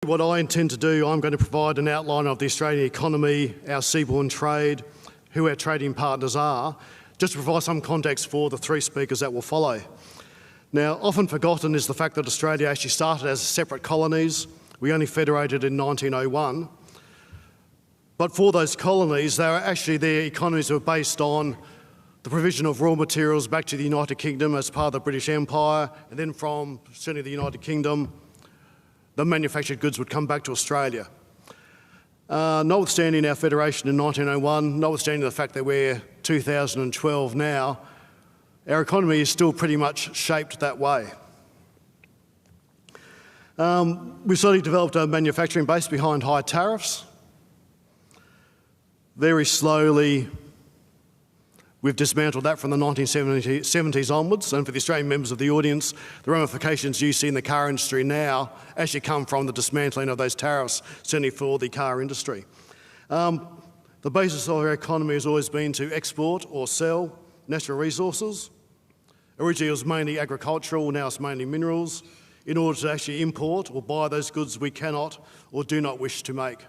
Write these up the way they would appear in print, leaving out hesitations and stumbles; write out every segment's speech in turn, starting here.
what I intend to do, I'm going to provide an outline of the Australian economy, our seaborne trade, who our trading partners are, just to provide some context for the three speakers that will follow. Now, often forgotten is the fact that Australia actually started as separate colonies. We only federated in 1901. But for those colonies, their economies were based on the provision of raw materials back to the United Kingdom as part of the British Empire, and then from certainly the United Kingdom, the manufactured goods would come back to Australia. Notwithstanding our federation in 1901, notwithstanding the fact that we're 2012 now, our economy is still pretty much shaped that way. We've slowly developed a manufacturing base behind high tariffs. Very slowly, we've dismantled that from the 1970s onwards, and for the Australian members of the audience, the ramifications you see in the car industry now actually come from the dismantling of those tariffs, certainly for the car industry. The basis of our economy has always been to export or sell natural resources. Originally it was mainly agricultural, now it's mainly minerals, in order to actually import or buy those goods we cannot or do not wish to make.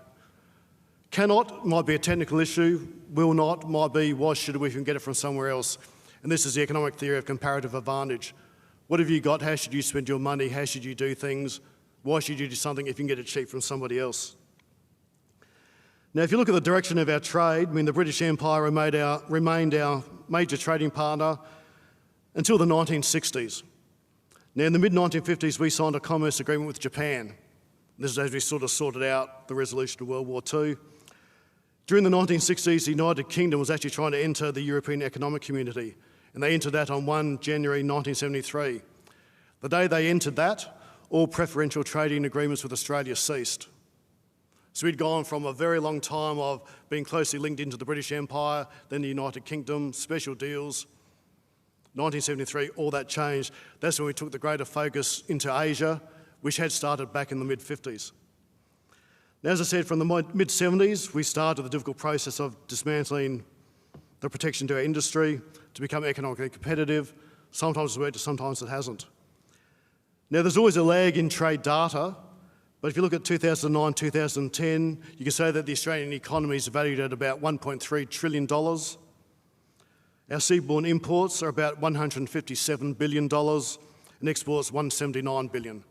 Cannot might be a technical issue, will not might be why should we can get it from somewhere else. And this is the economic theory of comparative advantage. What have you got? How should you spend your money? How should you do things? Why should you do something if you can get it cheap from somebody else? Now, if you look at the direction of our trade, I mean, the British Empire remained our major trading partner until the 1960s. Now, in the mid-1950s, we signed a commerce agreement with Japan. This is as we sort of sorted out the resolution of World War II. During the 1960s, the United Kingdom was actually trying to enter the European Economic Community, and they entered that on 1 January 1973. The day they entered that, all preferential trading agreements with Australia ceased. So we'd gone from a very long time of being closely linked into the British Empire, then the United Kingdom, special deals. 1973, all that changed. That's when we took the greater focus into Asia, which had started back in the mid-50s. Now, as I said, from the mid-70s, we started the difficult process of dismantling the protection to our industry to become economically competitive. Sometimes it's worked, sometimes it hasn't. Now, there's always a lag in trade data, but if you look at 2009, 2010, you can say that the Australian economy is valued at about $1.3 trillion. Our seaborne imports are about $157 billion and exports $179 billion.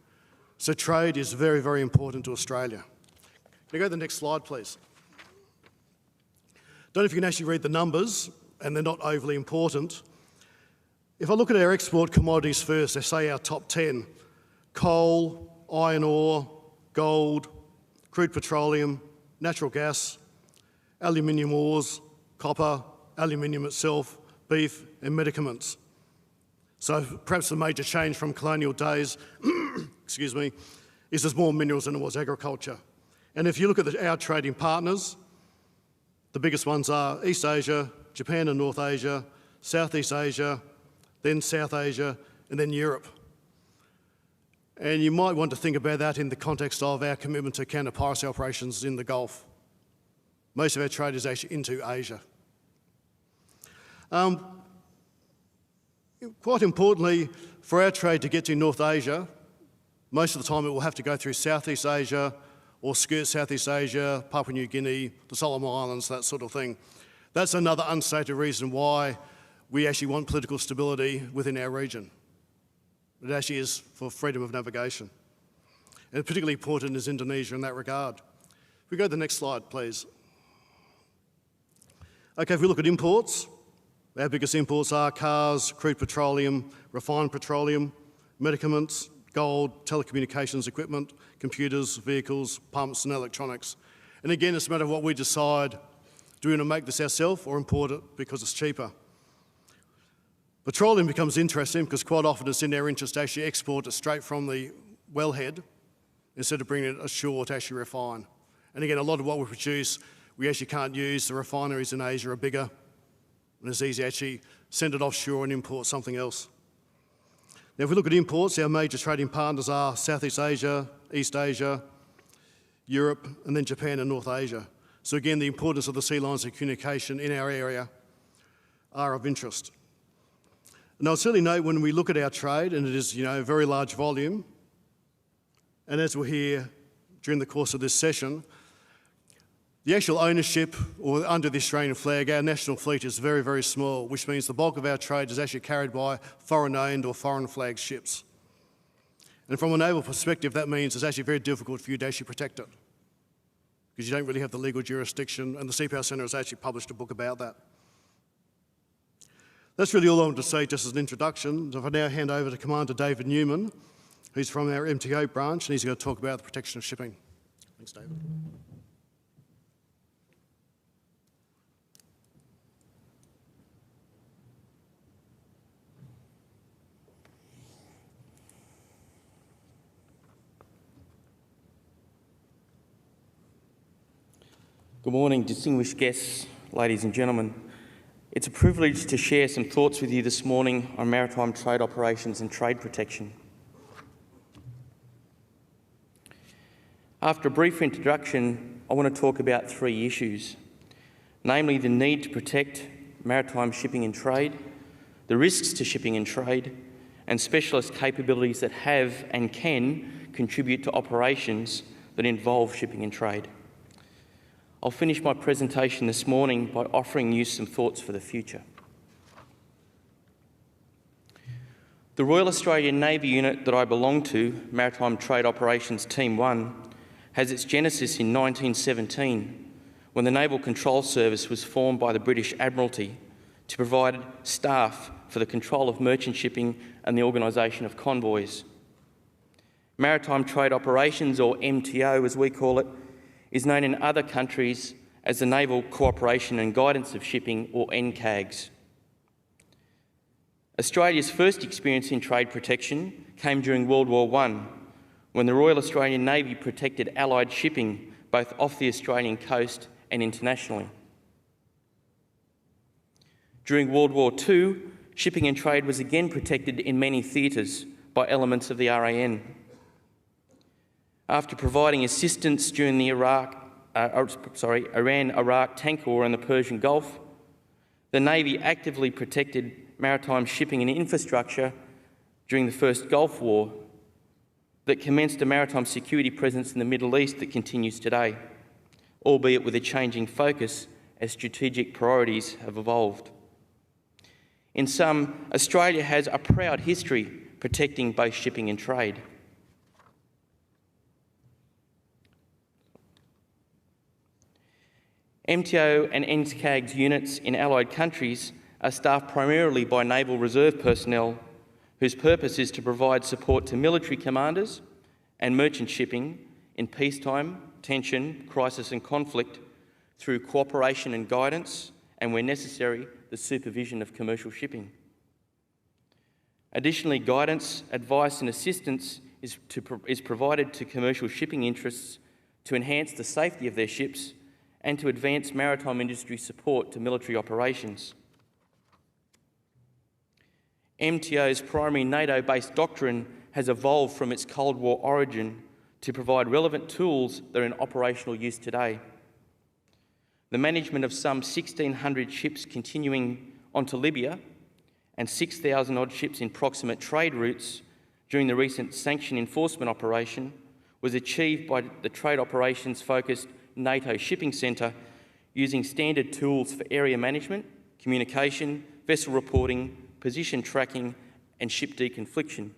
So trade is very, very important to Australia. Can you go to the next slide, please? Don't know if you can actually read the numbers, and they're not overly important. If I look at our export commodities first, they say our top 10, coal, iron ore, gold, crude petroleum, natural gas, aluminium ores, copper, aluminium itself, beef and medicaments. So perhaps the major change from colonial days, excuse me, is there's more minerals than there was agriculture. And if you look at our trading partners, the biggest ones are East Asia, Japan and North Asia, Southeast Asia, then South Asia, and then Europe. And you might want to think about that in the context of our commitment to counter piracy operations in the Gulf. Most of our trade is actually into Asia. Quite importantly, for our trade to get to North Asia, most of the time it will have to go through Southeast Asia or skirt Southeast Asia, Papua New Guinea, the Solomon Islands, that sort of thing. That's another unstated reason why we actually want political stability within our region. It actually is for freedom of navigation. And particularly important is Indonesia in that regard. If we go to the next slide, please. Okay, if we look at imports, our biggest imports are cars, crude petroleum, refined petroleum, medicaments, gold, telecommunications equipment, computers, vehicles, pumps and electronics. And again, it's a matter of what we decide. Do we want to make this ourselves or import it because it's cheaper? Petroleum becomes interesting because quite often it's in our interest to actually export it straight from the wellhead instead of bringing it ashore to actually refine. And again, a lot of what we produce, we actually can't use. The refineries in Asia are bigger, and it's easy to actually send it offshore and import something else. Now, if we look at imports, our major trading partners are Southeast Asia, East Asia, Europe, and then Japan and North Asia. So again, the importance of the sea lines of communication in our area are of interest. And I'll certainly note when we look at our trade, and it is, a very large volume, and as we'll hear during the course of this session, the actual ownership, or under the Australian flag, our national fleet is very, very small, which means the bulk of our trade is actually carried by foreign-owned or foreign-flagged ships. And from a naval perspective, that means it's actually very difficult for you to actually protect it, because you don't really have the legal jurisdiction, and the Sea Power Centre has actually published a book about that. That's really all I wanted to say just as an introduction. So if I now hand over to Commander David Neumann, who's from our MTO branch, and he's going to talk about the protection of shipping. Thanks, David. Good morning, distinguished guests, ladies and gentlemen. It's a privilege to share some thoughts with you this morning on maritime trade operations and trade protection. After a brief introduction, I want to talk about three issues, namely the need to protect maritime shipping and trade, the risks to shipping and trade, and specialist capabilities that have and can contribute to operations that involve shipping and trade. I'll finish my presentation this morning by offering you some thoughts for the future. The Royal Australian Navy unit that I belong to, Maritime Trade Operations Team 1, has its genesis in 1917, when the Naval Control Service was formed by the British Admiralty to provide staff for the control of merchant shipping and the organisation of convoys. Maritime Trade Operations, or MTO as we call it, is known in other countries as the Naval Cooperation and Guidance of Shipping, or NCAGS. Australia's first experience in trade protection came during World War I, when the Royal Australian Navy protected Allied shipping both off the Australian coast and internationally. During World War II, shipping and trade was again protected in many theatres by elements of the RAN. After providing assistance during the Iran-Iraq tank war in the Persian Gulf, the Navy actively protected maritime shipping and infrastructure during the First Gulf War that commenced a maritime security presence in the Middle East that continues today, albeit with a changing focus as strategic priorities have evolved. In sum, Australia has a proud history protecting both shipping and trade. MTO and NCAGS units in allied countries are staffed primarily by Naval Reserve personnel whose purpose is to provide support to military commanders and merchant shipping in peacetime, tension, crisis and conflict through cooperation and guidance, and where necessary, the supervision of commercial shipping. Additionally, guidance, advice and assistance is provided to commercial shipping interests to enhance the safety of their ships and to advance maritime industry support to military operations. MTO's primary NATO-based doctrine has evolved from its Cold War origin to provide relevant tools that are in operational use today. The management of some 1,600 ships continuing onto Libya and 6,000 odd ships in proximate trade routes during the recent sanction enforcement operation was achieved by the trade operations-focused NATO Shipping Centre using standard tools for area management, communication, vessel reporting, position tracking and ship deconfliction.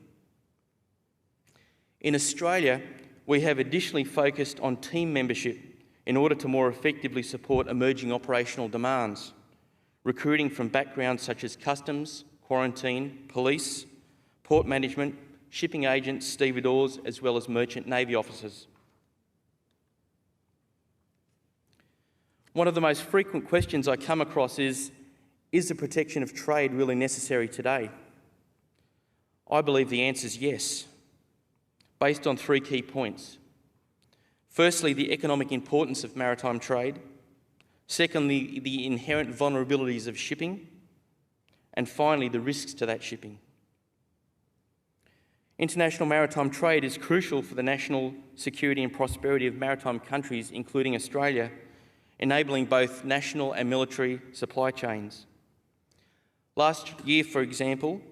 In Australia, we have additionally focused on team membership in order to more effectively support emerging operational demands, recruiting from backgrounds such as customs, quarantine, police, port management, shipping agents, stevedores, as well as merchant navy officers. One of the most frequent questions I come across is the protection of trade really necessary today? I believe the answer is yes, based on three key points. Firstly, the economic importance of maritime trade. Secondly, the inherent vulnerabilities of shipping. And finally, the risks to that shipping. International maritime trade is crucial for the national security and prosperity of maritime countries, including Australia, enabling both national and military supply chains. Last year, for example,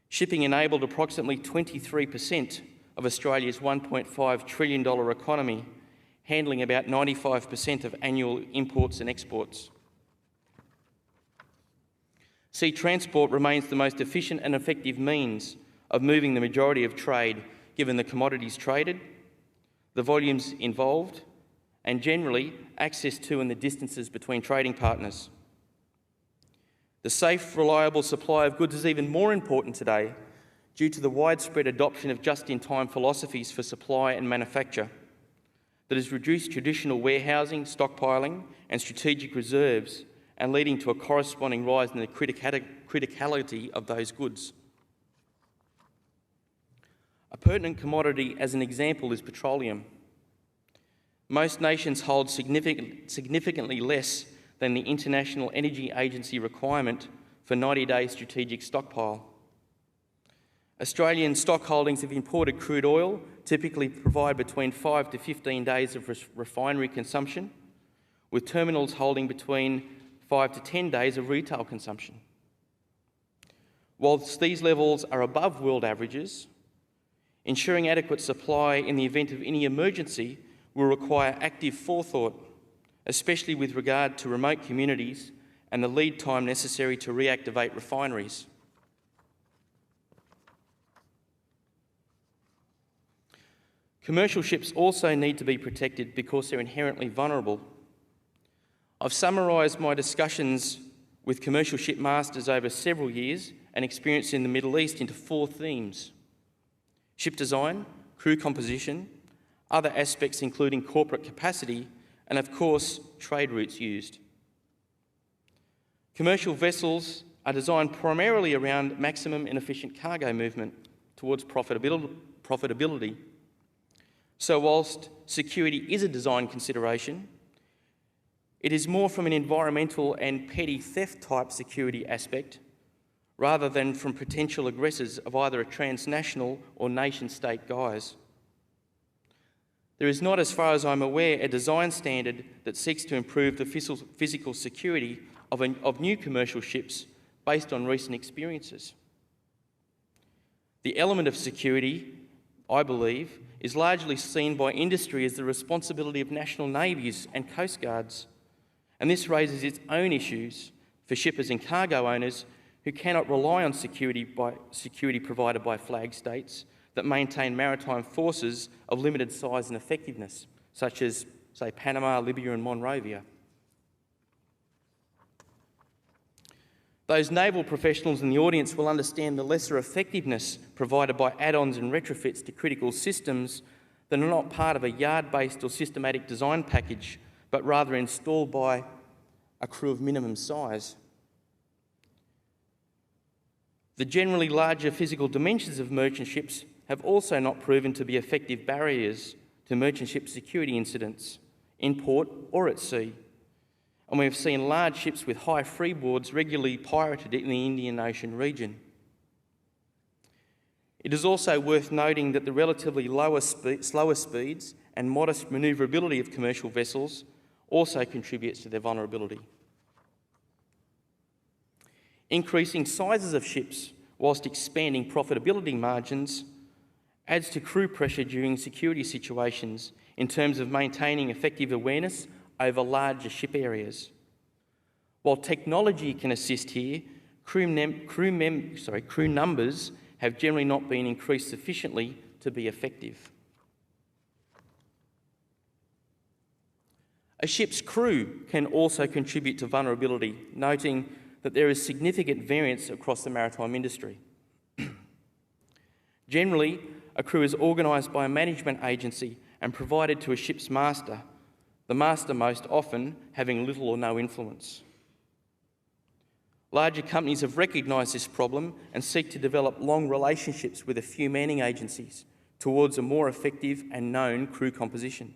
shipping enabled approximately 23% of Australia's $1.5 trillion economy, handling about 95% of annual imports and exports. Sea transport remains the most efficient and effective means of moving the majority of trade, given the commodities traded, the volumes involved, and generally access to and the distances between trading partners. The safe, reliable supply of goods is even more important today due to the widespread adoption of just-in-time philosophies for supply and manufacture that has reduced traditional warehousing, stockpiling and strategic reserves, and leading to a corresponding rise in the criticality of those goods. A pertinent commodity, as an example, is petroleum. Most nations hold significantly less than the International Energy Agency requirement for 90-day strategic stockpile. Australian stock holdings of imported crude oil typically provide between 5 to 15 days of refinery consumption, with terminals holding between 5 to 10 days of retail consumption. Whilst these levels are above world averages, ensuring adequate supply in the event of any emergency will require active forethought, especially with regard to remote communities and the lead time necessary to reactivate refineries. Commercial ships also need to be protected because they're inherently vulnerable. I've summarised my discussions with commercial ship masters over several years and experience in the Middle East into 4 themes: ship design, crew composition, other aspects including corporate capacity, and of course, trade routes used. Commercial vessels are designed primarily around maximum and efficient cargo movement towards profitability. So whilst security is a design consideration, it is more from an environmental and petty theft type security aspect rather than from potential aggressors of either a transnational or nation-state guise. There is not, as far as I'm aware, a design standard that seeks to improve the physical security of new commercial ships based on recent experiences. The element of security, I believe, is largely seen by industry as the responsibility of national navies and coastguards, and this raises its own issues for shippers and cargo owners who cannot rely on security provided by flag states that maintain maritime forces of limited size and effectiveness, such as, say, Panama, Libya and Monrovia. Those naval professionals in the audience will understand the lesser effectiveness provided by add-ons and retrofits to critical systems that are not part of a yard-based or systematic design package, but rather installed by a crew of minimum size. The generally larger physical dimensions of merchant ships have also not proven to be effective barriers to merchant ship security incidents, in port or at sea. And we have seen large ships with high freeboards regularly pirated in the Indian Ocean region. It is also worth noting that the relatively slower speeds and modest manoeuvrability of commercial vessels also contributes to their vulnerability. Increasing sizes of ships whilst expanding profitability margins adds to crew pressure during security situations in terms of maintaining effective awareness over larger ship areas. While technology can assist here, crew numbers have generally not been increased sufficiently to be effective. A ship's crew can also contribute to vulnerability, noting that there is significant variance across the maritime industry. Generally, a crew is organised by a management agency and provided to a ship's master, the master most often having little or no influence. Larger companies have recognised this problem and seek to develop long relationships with a few manning agencies towards a more effective and known crew composition.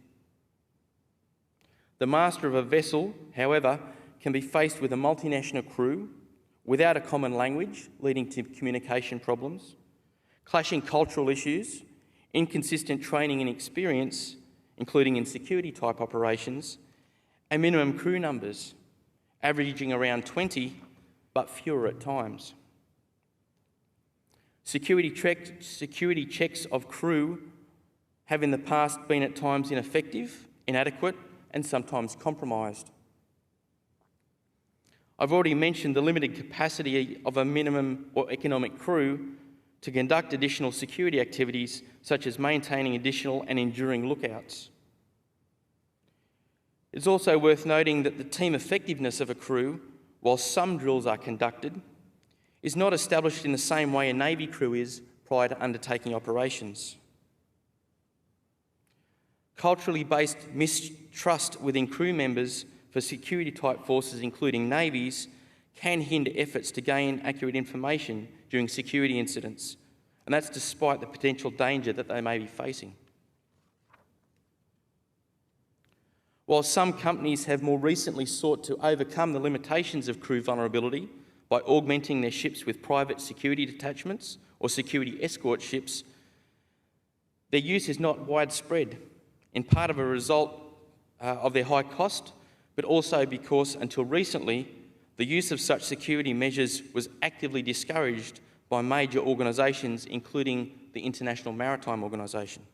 The master of a vessel, however, can be faced with a multinational crew without a common language, leading to communication problems, clashing cultural issues, inconsistent training and experience, including in security-type operations, and minimum crew numbers, averaging around 20, but fewer at times. Security checks of crew have in the past been at times ineffective, inadequate, and sometimes compromised. I've already mentioned the limited capacity of a minimum or economic crew to conduct additional security activities, such as maintaining additional and enduring lookouts. It's also worth noting that the team effectiveness of a crew, while some drills are conducted, is not established in the same way a Navy crew is prior to undertaking operations. Culturally based mistrust within crew members for security-type forces, including navies, can hinder efforts to gain accurate information during security incidents, and that's despite the potential danger that they may be facing. While some companies have more recently sought to overcome the limitations of crew vulnerability by augmenting their ships with private security detachments or security escort ships, their use is not widespread, in part of a result of their high cost, but also because, until recently, the use of such security measures was actively discouraged by major organisations, including the International Maritime Organisation.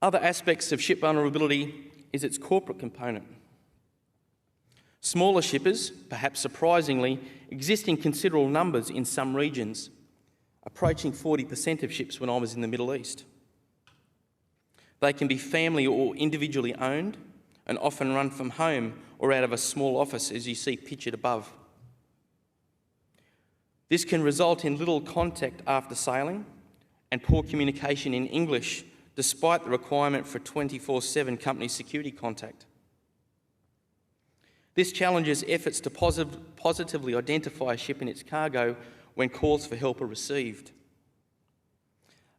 Other aspects of ship vulnerability is its corporate component. Smaller shippers, perhaps surprisingly, exist in considerable numbers in some regions, approaching 40% of ships when I was in the Middle East. They can be family or individually owned and often run from home or out of a small office, as you see pictured above. This can result in little contact after sailing and poor communication in English, despite the requirement for 24/7 company security contact. This challenges efforts to positively identify a ship and its cargo when calls for help are received.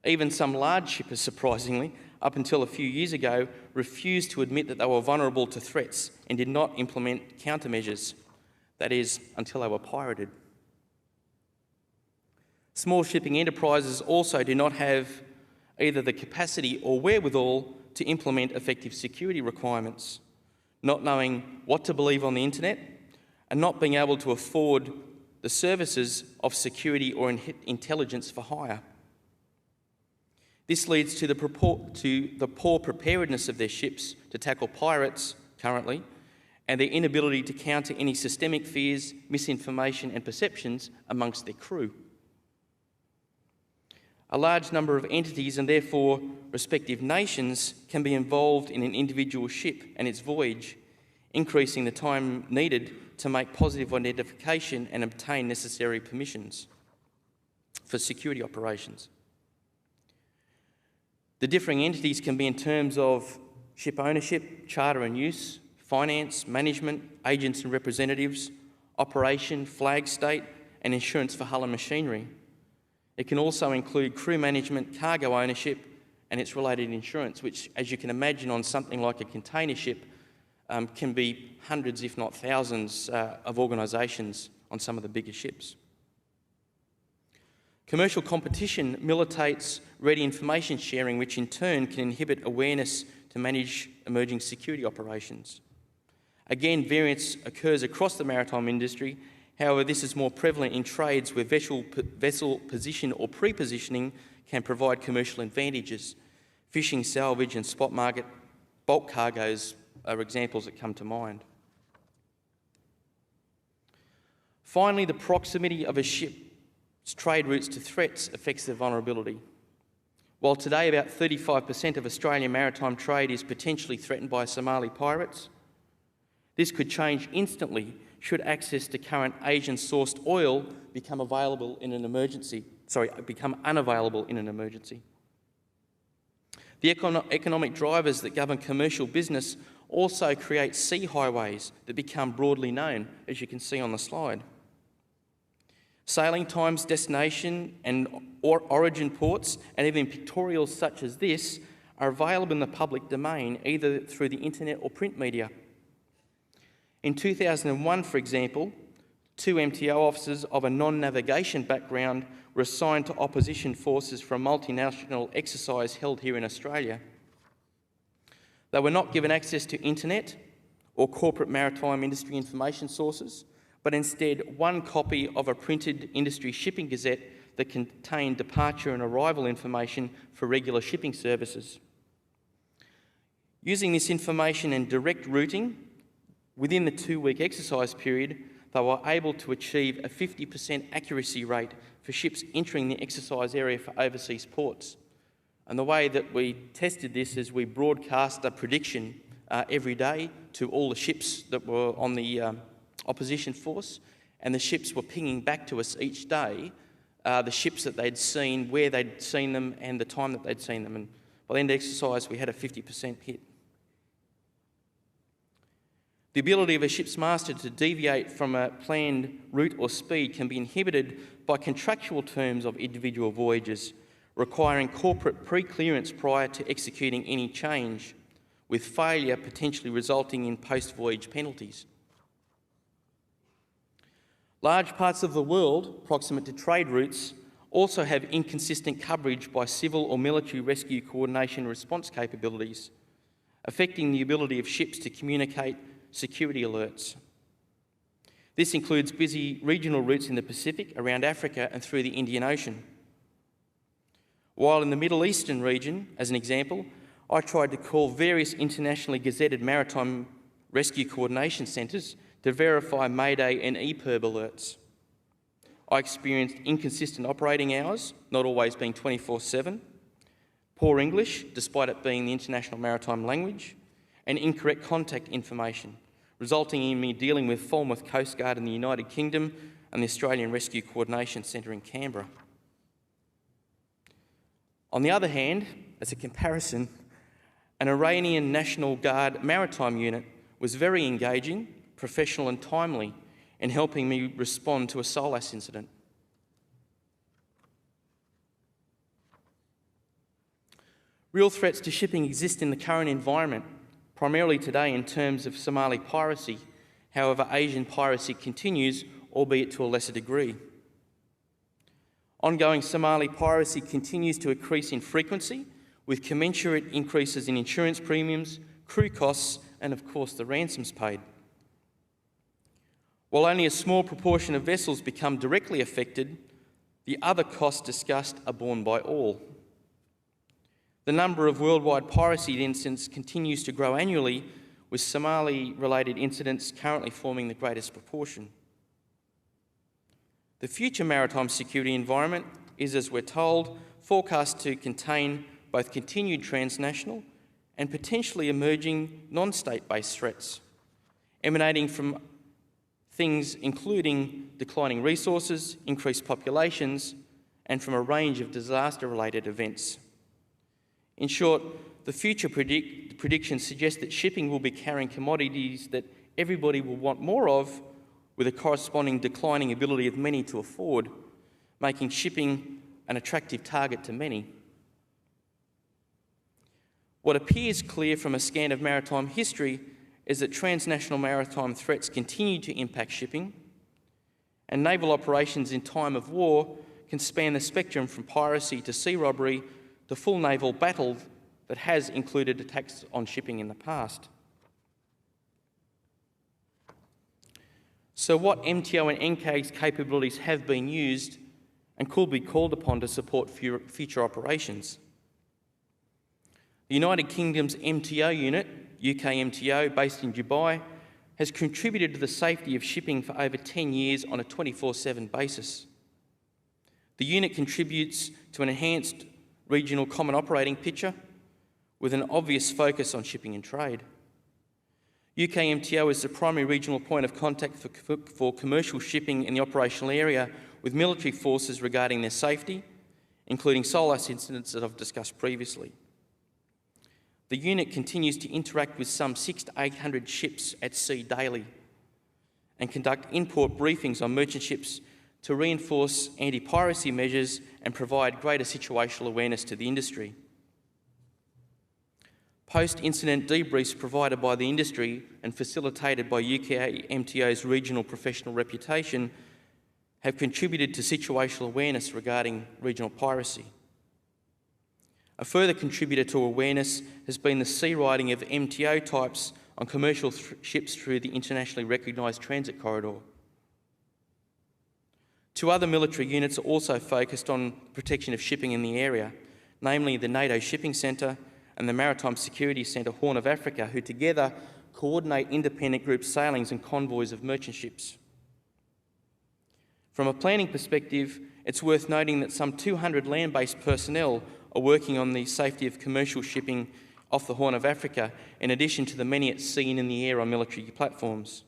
Even some large shippers, surprisingly, up until a few years ago, refused to admit that they were vulnerable to threats and did not implement countermeasures, that is, until they were pirated. Small shipping enterprises also do not have either the capacity or wherewithal to implement effective security requirements, not knowing what to believe on the internet, and not being able to afford the services of security or intelligence for hire. This leads to the poor preparedness of their ships to tackle pirates currently, and their inability to counter any systemic fears, misinformation and perceptions amongst their crew. A large number of entities and therefore respective nations can be involved in an individual ship and its voyage, increasing the time needed to make positive identification and obtain necessary permissions for security operations. The differing entities can be in terms of ship ownership, charter and use, finance, management, agents and representatives, operation, flag state and insurance for hull and machinery. It can also include crew management, cargo ownership and its related insurance, which, as you can imagine, on something like a container ship, can be hundreds, if not thousands, of organisations on some of the bigger ships. Commercial competition militates ready information sharing, which in turn can inhibit awareness to manage emerging security operations. Again, variance occurs across the maritime industry. However, this is more prevalent in trades where vessel position or pre-positioning can provide commercial advantages. Fishing, salvage and spot market bulk cargoes are examples that come to mind. Finally, the proximity of a ship's trade routes to threats affects their vulnerability. While today about 35% of Australian maritime trade is potentially threatened by Somali pirates, this could change instantly should access to current Asian-sourced oil become unavailable in an emergency. The economic drivers that govern commercial business also create sea highways that become broadly known, as you can see on the slide. Sailing times, destination and origin ports, and even pictorials such as this, are available in the public domain either through the internet or print media. In 2001, for example, 2 MTO officers of a non-navigation background were assigned to opposition forces for a multinational exercise held here in Australia. They were not given access to internet or corporate maritime industry information sources, but instead one copy of a printed industry shipping gazette that contained departure and arrival information for regular shipping services. Using this information and direct routing, within the 2-week exercise period, they were able to achieve a 50% accuracy rate for ships entering the exercise area for overseas ports. And the way that we tested this is we broadcast a prediction every day to all the ships that were on the opposition force, and the ships were pinging back to us each day the ships that they'd seen, where they'd seen them, and the time that they'd seen them. And by the end of the exercise, we had a 50% hit. The ability of a ship's master to deviate from a planned route or speed can be inhibited by contractual terms of individual voyages, requiring corporate pre-clearance prior to executing any change, with failure potentially resulting in post-voyage penalties. Large parts of the world proximate to trade routes also have inconsistent coverage by civil or military rescue coordination response capabilities, affecting the ability of ships to communicate security alerts. This includes busy regional routes in the Pacific, around Africa and through the Indian Ocean. While in the Middle Eastern region, as an example, I tried to call various internationally gazetted maritime rescue coordination centres to verify Mayday and EPIRB alerts. I experienced inconsistent operating hours, not always being 24/7, poor English, despite it being the international maritime language, and incorrect contact information, resulting in me dealing with Falmouth Coast Guard in the United Kingdom and the Australian Rescue Coordination Centre in Canberra. On the other hand, as a comparison, an Iranian National Guard maritime unit was very engaging, professional and timely in helping me respond to a SOLAS incident. Real threats to shipping exist in the current environment, primarily today in terms of Somali piracy. However, Asian piracy continues, albeit to a lesser degree. Ongoing Somali piracy continues to increase in frequency, with commensurate increases in insurance premiums, crew costs, and of course the ransoms paid. While only a small proportion of vessels become directly affected, the other costs discussed are borne by all. The number of worldwide piracy incidents continues to grow annually, with Somali-related incidents currently forming the greatest proportion. The future maritime security environment is, as we're told, forecast to contain both continued transnational and potentially emerging non-state-based threats, emanating from things including declining resources, increased populations, and from a range of disaster-related events. In short, the future predictions suggest that shipping will be carrying commodities that everybody will want more of, with a corresponding declining ability of many to afford, making shipping an attractive target to many. What appears clear from a scan of maritime history is that transnational maritime threats continue to impact shipping, and naval operations in time of war can span the spectrum from piracy to sea robbery to full naval battle that has included attacks on shipping in the past. So what MTO and NK's capabilities have been used and could be called upon to support future operations? The United Kingdom's MTO unit, UK MTO, based in Dubai, has contributed to the safety of shipping for over 10 years on a 24/7 basis. The unit contributes to an enhanced regional common operating picture with an obvious focus on shipping and trade. UK MTO is the primary regional point of contact for commercial shipping in the operational area with military forces regarding their safety, including SOLAS incidents that I've discussed previously. The unit continues to interact with some 600 to 800 ships at sea daily and conduct in-port briefings on merchant ships to reinforce anti-piracy measures and provide greater situational awareness to the industry. Post-incident debriefs provided by the industry and facilitated by UK MTO's regional professional reputation have contributed to situational awareness regarding regional piracy. A further contributor to awareness has been the sea riding of MTO types on commercial ships through the internationally recognised transit corridor. Two other military units are also focused on protection of shipping in the area, namely the NATO Shipping Centre and the Maritime Security Centre Horn of Africa, who together coordinate independent group sailings and convoys of merchant ships. From a planning perspective, it's worth noting that some 200 land-based personnel are working on the safety of commercial shipping off the Horn of Africa, in addition to the many at sea and in the air on military platforms.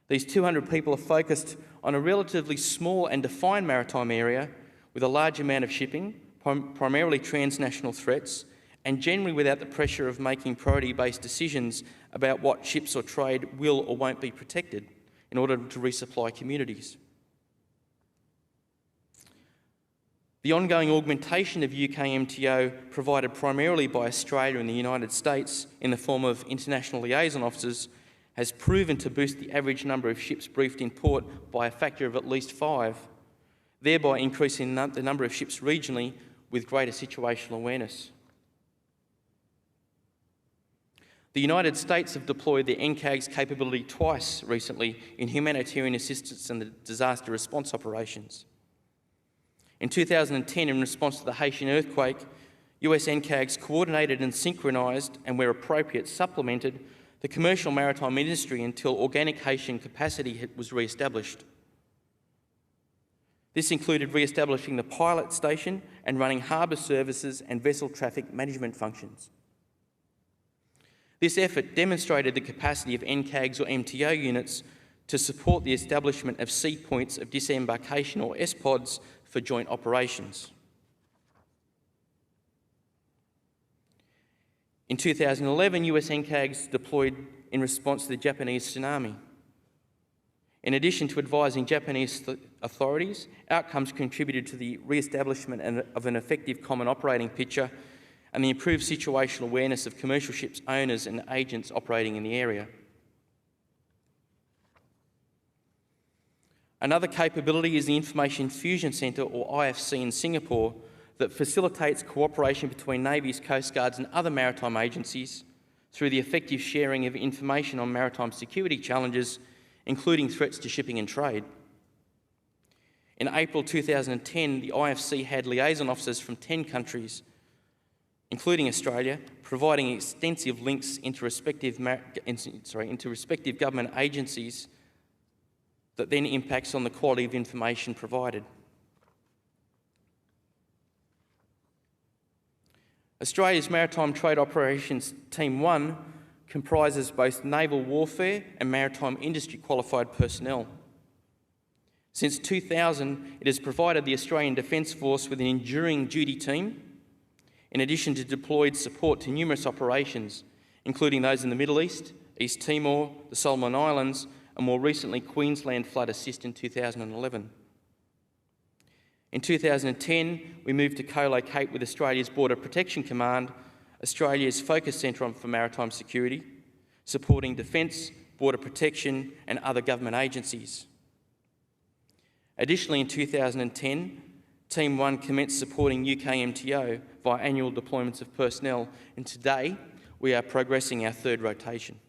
These 200 people are focused on a relatively small and defined maritime area with a large amount of shipping, primarily transnational threats, and generally without the pressure of making priority-based decisions about what ships or trade will or won't be protected in order to resupply communities. The ongoing augmentation of UK MTO, provided primarily by Australia and the United States in the form of international liaison officers, has proven to boost the average number of ships briefed in port by a factor of at least 5, thereby increasing the number of ships regionally with greater situational awareness. The United States have deployed their NCAG's capability twice recently in humanitarian assistance and disaster response operations. In 2010, in response to the Haitian earthquake, US NCAGs coordinated and synchronised and, where appropriate, supplemented the commercial maritime industry until organic Haitian capacity was re-established. This included re-establishing the pilot station and running harbour services and vessel traffic management functions. This effort demonstrated the capacity of NCAGs or MTO units to support the establishment of sea points of disembarkation, or SPODs, for joint operations. In 2011, US NCAGs deployed in response to the Japanese tsunami. In addition to advising Japanese authorities, outcomes contributed to the re-establishment of an effective common operating picture and the improved situational awareness of commercial ships owners and agents operating in the area. Another capability is the Information Fusion Centre, or IFC, in Singapore, that facilitates cooperation between navies, coast guards and other maritime agencies through the effective sharing of information on maritime security challenges, including threats to shipping and trade. In April 2010, the IFC had liaison officers from 10 countries, including Australia, providing extensive links into respective government agencies that then impacts on the quality of information provided. Australia's Maritime Trade Operations Team 1 comprises both naval warfare and maritime industry qualified personnel. Since 2000, it has provided the Australian Defence Force with an enduring duty team, in addition to deployed support to numerous operations, including those in the Middle East, East Timor, the Solomon Islands, and more recently Queensland Flood Assist in 2011. In 2010, we moved to co-locate with Australia's Border Protection Command, Australia's focus centre for maritime security, supporting defence, border protection and other government agencies. Additionally, in 2010, Team 1 commenced supporting UK MTO via annual deployments of personnel, and today we are progressing our third rotation.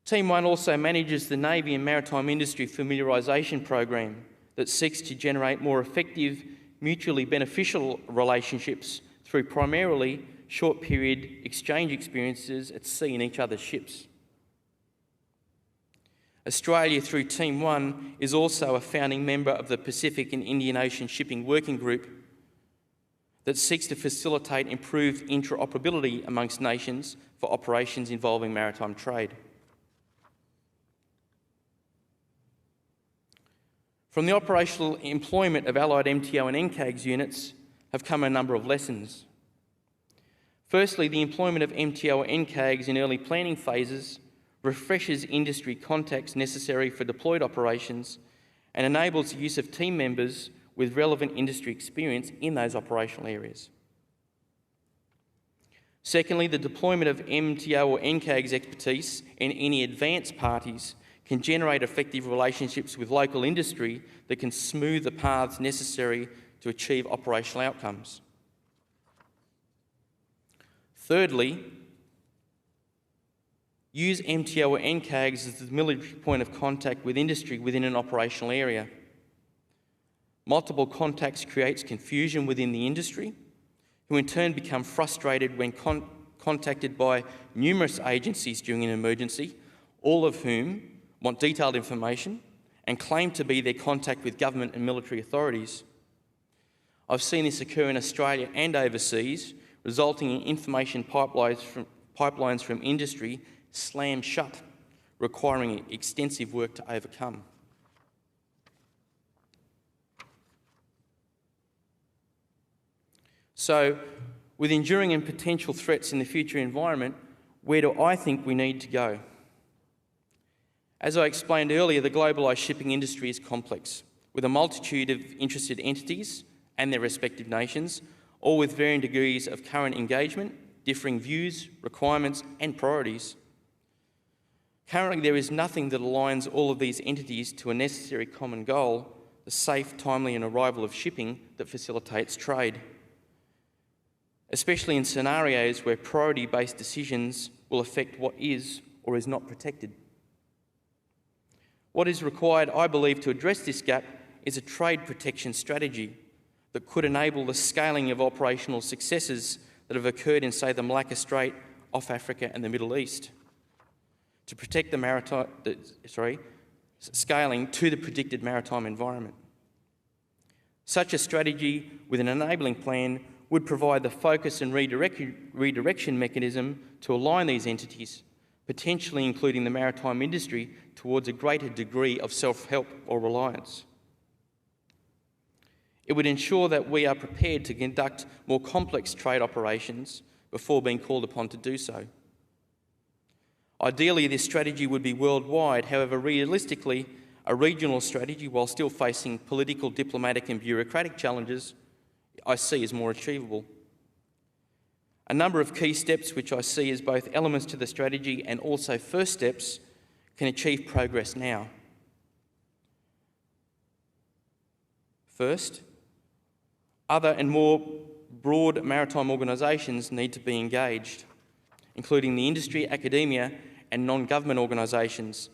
Team 1 also manages the Navy and Maritime Industry Familiarisation Program that seeks to generate more effective, mutually beneficial relationships through primarily short-period exchange experiences at sea in each other's ships. Australia, through Team 1, is also a founding member of the Pacific and Indian Ocean Shipping Working Group that seeks to facilitate improved interoperability amongst nations for operations involving maritime trade. From the operational employment of allied MTO and NCAGs units have come a number of lessons. Firstly, the employment of MTO or NCAGs in early planning phases refreshes industry contacts necessary for deployed operations and enables the use of team members with relevant industry experience in those operational areas. Secondly, the deployment of MTO or NCAGs expertise in any advanced parties can generate effective relationships with local industry that can smooth the paths necessary to achieve operational outcomes. Thirdly, use MTO or NCAGs as the military point of contact with industry within an operational area. Multiple contacts creates confusion within the industry, who in turn become frustrated when contacted by numerous agencies during an emergency, all of whom want detailed information and claim to be their contact with government and military authorities. I've seen this occur in Australia and overseas, resulting in information pipelines from industry slam shut, requiring extensive work to overcome. So, with enduring and potential threats in the future environment, where do I think we need to go? As I explained earlier, the globalised shipping industry is complex, with a multitude of interested entities and their respective nations, all with varying degrees of current engagement, differing views, requirements and priorities. Currently, there is nothing that aligns all of these entities to a necessary common goal, the safe, timely and arrival of shipping that facilitates trade, especially in scenarios where priority-based decisions will affect what is or is not protected. What is required, I believe, to address this gap is a trade protection strategy that could enable the scaling of operational successes that have occurred in, say, the Malacca Strait, off Africa and the Middle East, to protect the scaling to the predicted maritime environment. Such a strategy with an enabling plan would provide the focus and redirection mechanism to align these entities, potentially including the maritime industry, towards a greater degree of self-help or reliance. It would ensure that we are prepared to conduct more complex trade operations before being called upon to do so. Ideally, this strategy would be worldwide. However, realistically, a regional strategy, while still facing political, diplomatic and bureaucratic challenges, I see as more achievable. A number of key steps which I see as both elements to the strategy and also first steps can achieve progress now. First, other and more broad maritime organisations need to be engaged, including the industry, academia and non-government organisations,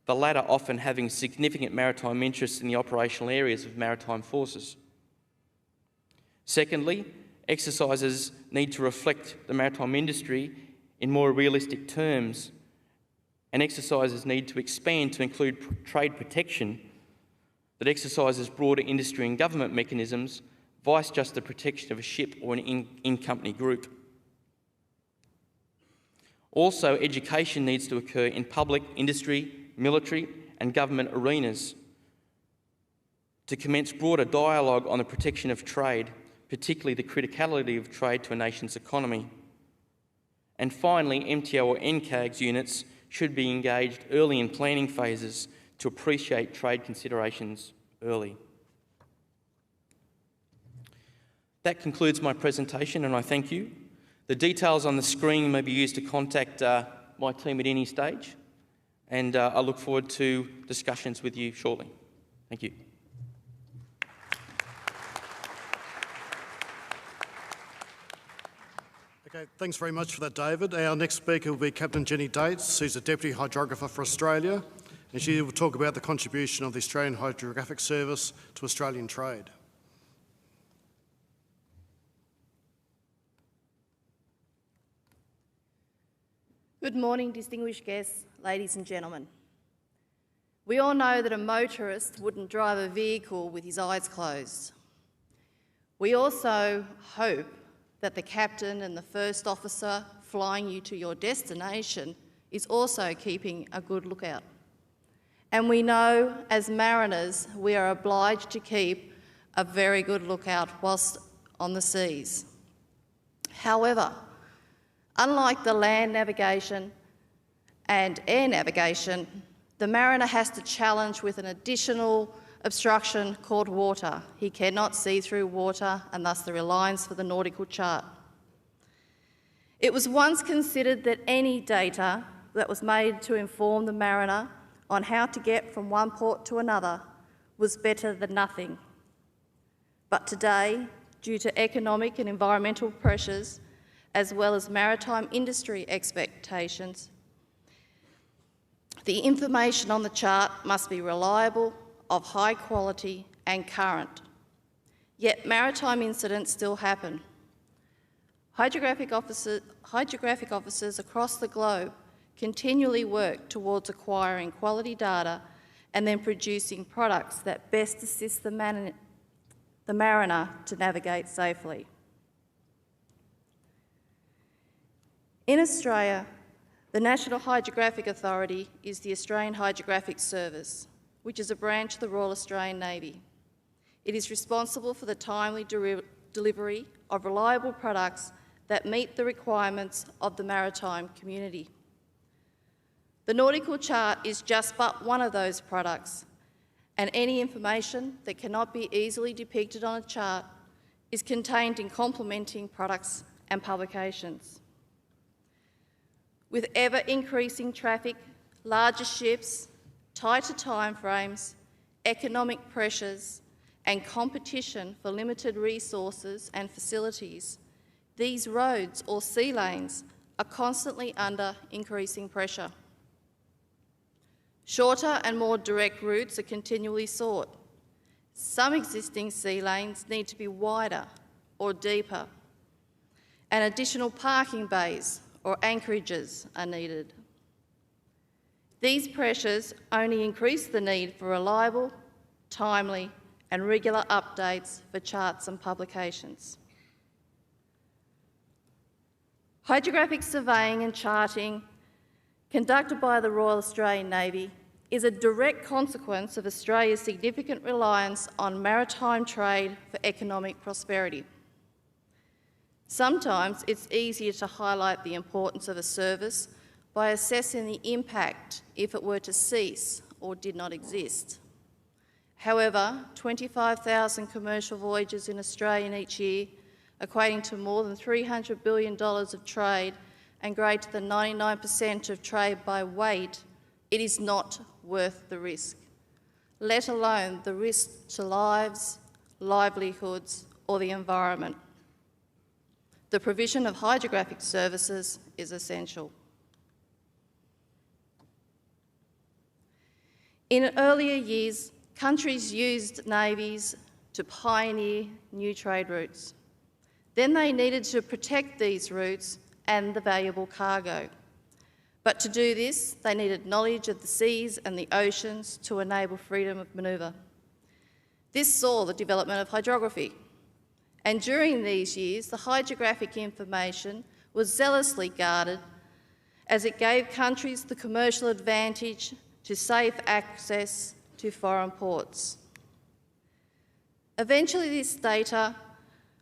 the latter often having significant maritime interests in the operational areas of maritime forces. Secondly, exercises need to reflect the maritime industry in more realistic terms, and exercises need to expand to include trade protection that exercises broader industry and government mechanisms, vice just the protection of a ship or an in-company group. Also, education needs to occur in public, industry, military and government arenas to commence broader dialogue on the protection of trade, particularly the criticality of trade to a nation's economy. And finally, MTO or NCAGs units should be engaged early in planning phases to appreciate trade considerations early. That concludes my presentation and I thank you. The details on the screen may be used to contact my team at any stage, and I look forward to discussions with you shortly. Thank you. Okay, thanks very much for that, David. Our next speaker will be Captain Jenny Daetz, who's the Deputy Hydrographer for Australia, and she will talk about the contribution of the Australian Hydrographic Service to Australian trade. Good morning, distinguished guests, ladies and gentlemen. We all know that a motorist wouldn't drive a vehicle with his eyes closed. We also hope that the captain and the first officer flying you to your destination is also keeping a good lookout. And we know, as mariners, we are obliged to keep a very good lookout whilst on the seas. However, unlike the land navigation and air navigation, the mariner has to challenge with an additional obstruction called water. He cannot see through water, and thus the reliance for the nautical chart. It was once considered that any data that was made to inform the mariner on how to get from one port to another was better than nothing. But today, due to economic and environmental pressures, as well as maritime industry expectations, The information on the chart must be reliable, of high quality and current. Yet maritime incidents still happen. Hydrographic officers across the globe continually work towards acquiring quality data and then producing products that best assist the mariner to navigate safely. In Australia, the National Hydrographic Authority is the Australian Hydrographic Service, which is a branch of the Royal Australian Navy. It is responsible for the timely delivery of reliable products that meet the requirements of the maritime community. The nautical chart is just but one of those products, and any information that cannot be easily depicted on a chart is contained in complementing products and publications. With ever-increasing traffic, larger ships, tighter timeframes, economic pressures, and competition for limited resources and facilities, these roads or sea lanes are constantly under increasing pressure. Shorter and more direct routes are continually sought. Some existing sea lanes need to be wider or deeper, and additional parking bays or anchorages are needed. These pressures only increase the need for reliable, timely and regular updates for charts and publications. Hydrographic surveying and charting conducted by the Royal Australian Navy is a direct consequence of Australia's significant reliance on maritime trade for economic prosperity. Sometimes it's easier to highlight the importance of a service by assessing the impact if it were to cease or did not exist. However, 25,000 commercial voyages in Australia each year, equating to more than $300 billion of trade and greater than 99% of trade by weight, it is not worth the risk, let alone the risk to lives, livelihoods or the environment. The provision of hydrographic services is essential. In earlier years, countries used navies to pioneer new trade routes. Then they needed to protect these routes and the valuable cargo. But to do this, they needed knowledge of the seas and the oceans to enable freedom of manoeuvre. This saw the development of hydrography. And during these years, the hydrographic information was zealously guarded as it gave countries the commercial advantage to safe access to foreign ports. Eventually, this data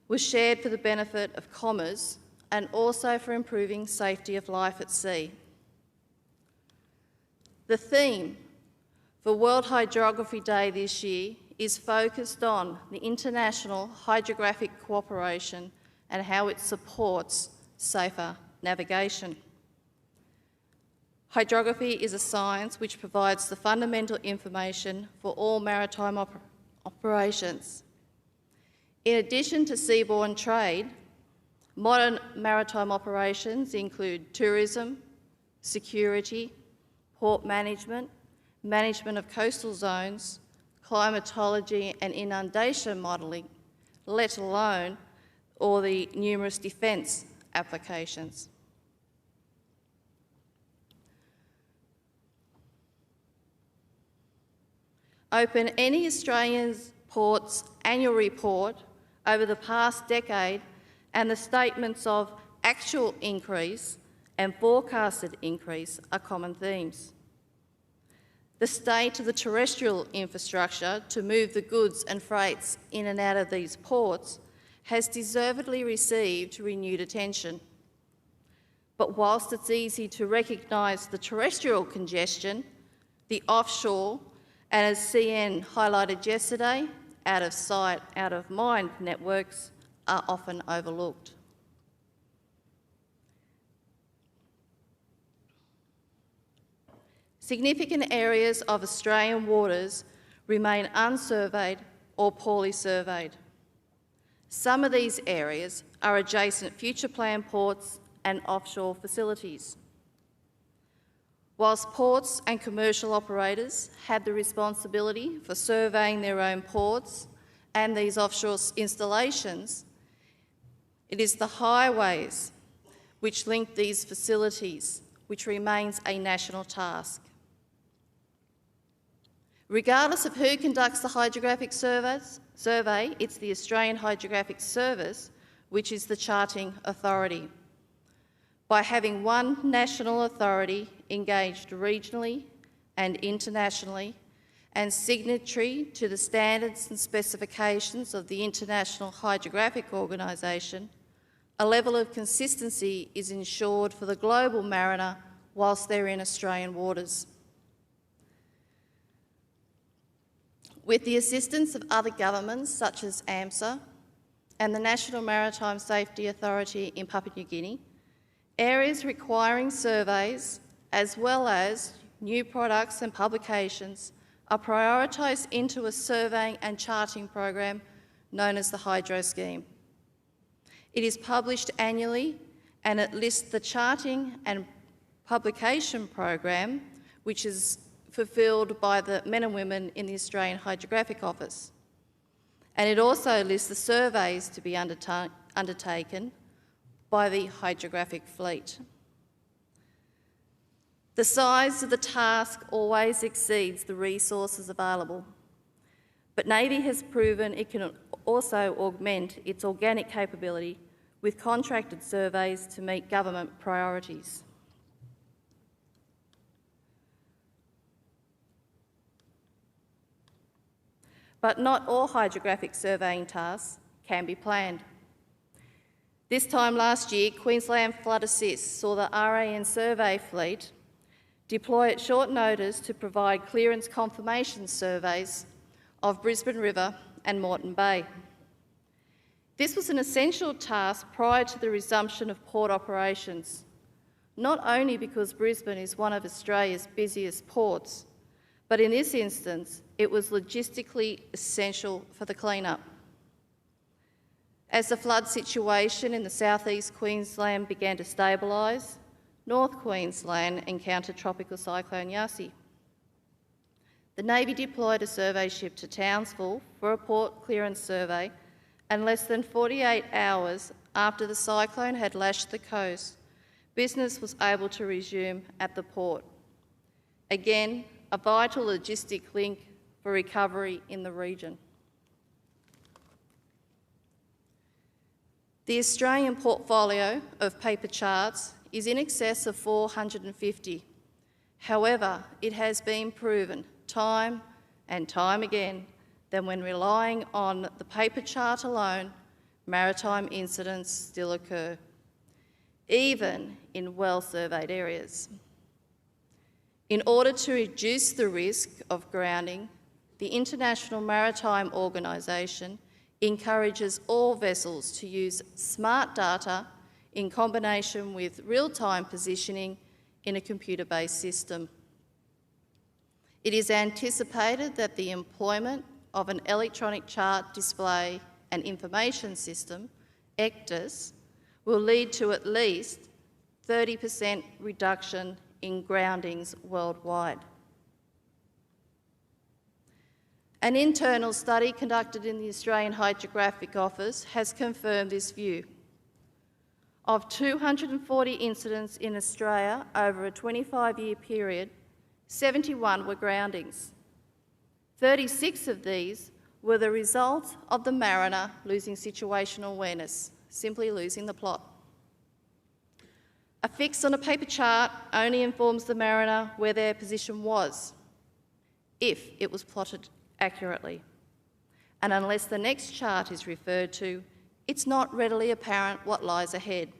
was shared for the benefit of commerce and also for improving safety of life at sea. The theme for World Hydrography Day this year is focused on the international hydrographic cooperation and how it supports safer navigation. Hydrography is a science which provides the fundamental information for all maritime operations. In addition to seaborne trade, modern maritime operations include tourism, security, port management, management of coastal zones, climatology and inundation modelling, let alone all the numerous defence applications. Open any Australian port's annual report over the past decade and the statements of actual increase and forecasted increase are common themes. The state of the terrestrial infrastructure to move the goods and freights in and out of these ports has deservedly received renewed attention. But whilst it's easy to recognise the terrestrial congestion, the offshore, and as CN highlighted yesterday, out of sight, out of mind networks are often overlooked. Significant areas of Australian waters remain unsurveyed or poorly surveyed. Some of these areas are adjacent future plan ports and offshore facilities. Whilst ports and commercial operators have the responsibility for surveying their own ports and these offshore installations, it is the highways which link these facilities, which remains a national task. Regardless of who conducts the hydrographic survey, it's the Australian Hydrographic Service which is the charting authority. By having one national authority engaged regionally and internationally and signatory to the standards and specifications of the International Hydrographic Organisation, a level of consistency is ensured for the global mariner whilst they're in Australian waters. With the assistance of other governments such as AMSA and the National Maritime Safety Authority in Papua New Guinea, areas requiring surveys as well as new products and publications are prioritised into a surveying and charting program known as the Hydro Scheme. It is published annually and it lists the charting and publication program which is fulfilled by the men and women in the Australian Hydrographic Office. And it also lists the surveys to be undertaken by the hydrographic fleet. The size of the task always exceeds the resources available, but Navy has proven it can also augment its organic capability with contracted surveys to meet government priorities. But not all hydrographic surveying tasks can be planned. This time last year, Queensland Flood Assist saw the RAN survey fleet deploy at short notice to provide clearance confirmation surveys of Brisbane River and Moreton Bay. This was an essential task prior to the resumption of port operations, not only because Brisbane is one of Australia's busiest ports, but in this instance, it was logistically essential for the clean-up. As the flood situation in the southeast Queensland began to stabilise, North Queensland encountered Tropical Cyclone Yasi. The Navy deployed a survey ship to Townsville for a port clearance survey, and less than 48 hours after the cyclone had lashed the coast, business was able to resume at the port. Again, a vital logistic link for recovery in the region. The Australian portfolio of paper charts is in excess of 450. However, it has been proven time and time again that when relying on the paper chart alone, maritime incidents still occur, even in well-surveyed areas. In order to reduce the risk of grounding, the International Maritime Organisation encourages all vessels to use smart data in combination with real-time positioning in a computer-based system. It is anticipated that the employment of an electronic chart display and information system, ECDIS, will lead to at least 30% reduction in groundings worldwide. An internal study conducted in the Australian Hydrographic Office has confirmed this view. Of 240 incidents in Australia over a 25-year period, 71 were groundings. 36 of these were the result of the mariner losing situational awareness, simply losing the plot. A fix on a paper chart only informs the mariner where their position was, if it was plotted accurately. And unless the next chart is referred to, it's not readily apparent what lies ahead.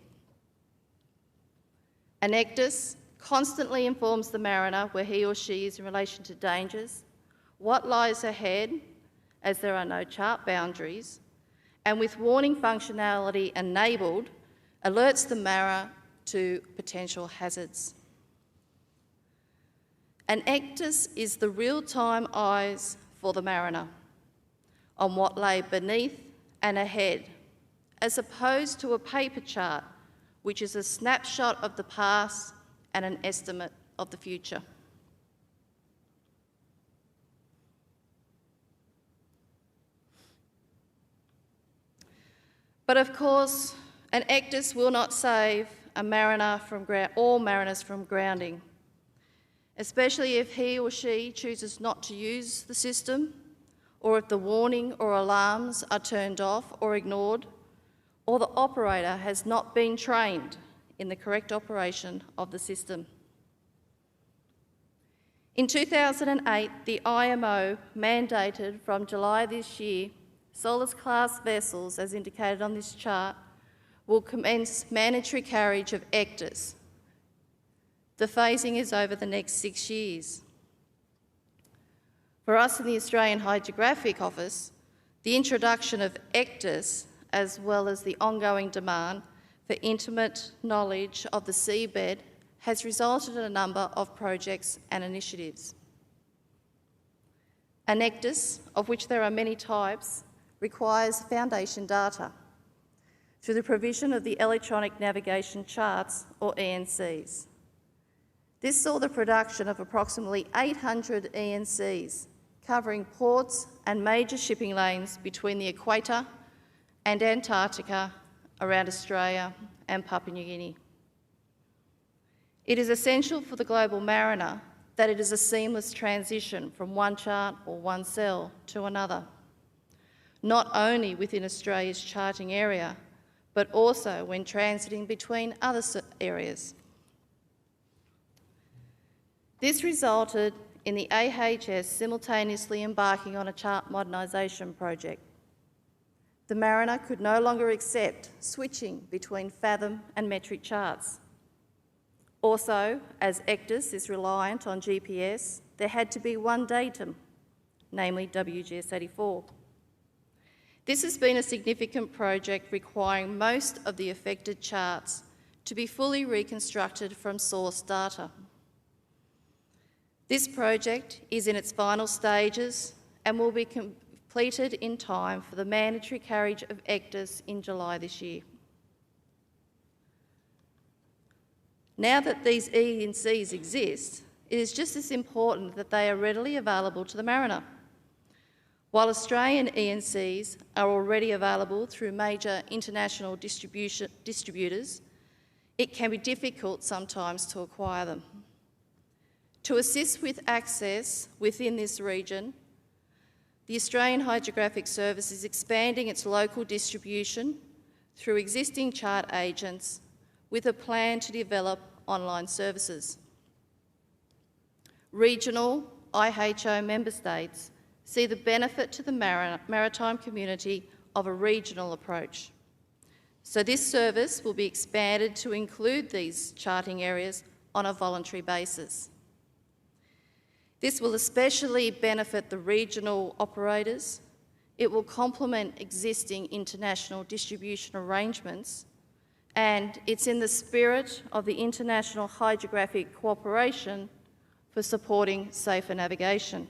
An ECDIS constantly informs the mariner where he or she is in relation to dangers, what lies ahead, as there are no chart boundaries, and with warning functionality enabled, alerts the mariner to potential hazards. An ECDIS is the real-time eyes for the mariner on what lay beneath and ahead, as opposed to a paper chart, which is a snapshot of the past and an estimate of the future. But of course, an ECDIS will not save all mariners from grounding, especially if he or she chooses not to use the system, or if the warning or alarms are turned off or ignored, or the operator has not been trained in the correct operation of the system. In 2008, the IMO mandated from July this year, Solus-class vessels, as indicated on this chart, will commence mandatory carriage of ECDIS. The phasing is over the next 6 years. For us in the Australian Hydrographic Office, the introduction of ECDIS, as well as the ongoing demand for intimate knowledge of the seabed, has resulted in a number of projects and initiatives. An ECDIS, of which there are many types, requires foundation data through the provision of the Electronic Navigation Charts, or ENCs. This saw the production of approximately 800 ENCs, covering ports and major shipping lanes between the equator and Antarctica, around Australia and Papua New Guinea. It is essential for the global mariner that it is a seamless transition from one chart or one cell to another, not only within Australia's charting area, but also when transiting between other areas. This resulted in the AHS simultaneously embarking on a chart modernisation project. The mariner could no longer accept switching between fathom and metric charts. Also, as ECDIS is reliant on GPS, there had to be one datum, namely WGS 84. This has been a significant project requiring most of the affected charts to be fully reconstructed from source data. This project is in its final stages and will be completed in time for the mandatory carriage of ECDIS in July this year. Now that these ENCs exist, it is just as important that they are readily available to the mariner. While Australian ENCs are already available through major international distributors, it can be difficult sometimes to acquire them. To assist with access within this region, the Australian Hydrographic Service is expanding its local distribution through existing chart agents with a plan to develop online services. Regional IHO member states see the benefit to the maritime community of a regional approach. So this service will be expanded to include these charting areas on a voluntary basis. This will especially benefit the regional operators. It will complement existing international distribution arrangements, and it's in the spirit of the International Hydrographic Cooperation for supporting safer navigation.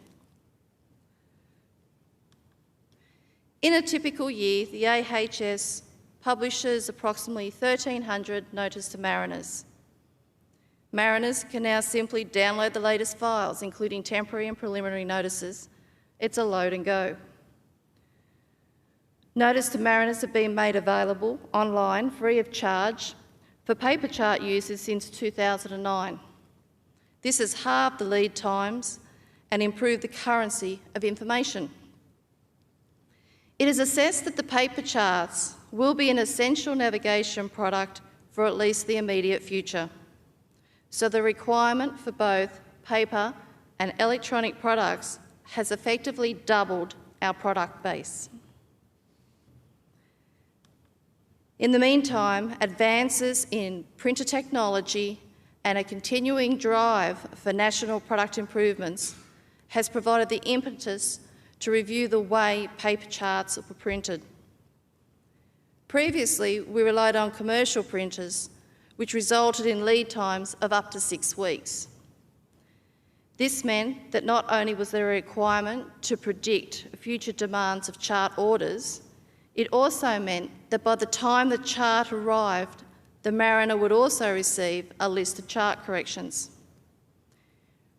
In a typical year, the AHS publishes approximately 1,300 notice to mariners. Mariners can now simply download the latest files, including temporary and preliminary notices. It's a load and go. Notice to mariners have been made available online free of charge for paper chart users since 2009. This has halved the lead times and improved the currency of information. It is assessed that the paper charts will be an essential navigation product for at least the immediate future. So the requirement for both paper and electronic products has effectively doubled our product base. In the meantime, advances in printer technology and a continuing drive for national product improvements has provided the impetus to review the way paper charts were printed. Previously, we relied on commercial printers, which resulted in lead times of up to 6 weeks. This meant that not only was there a requirement to predict future demands of chart orders, it also meant that by the time the chart arrived, the mariner would also receive a list of chart corrections.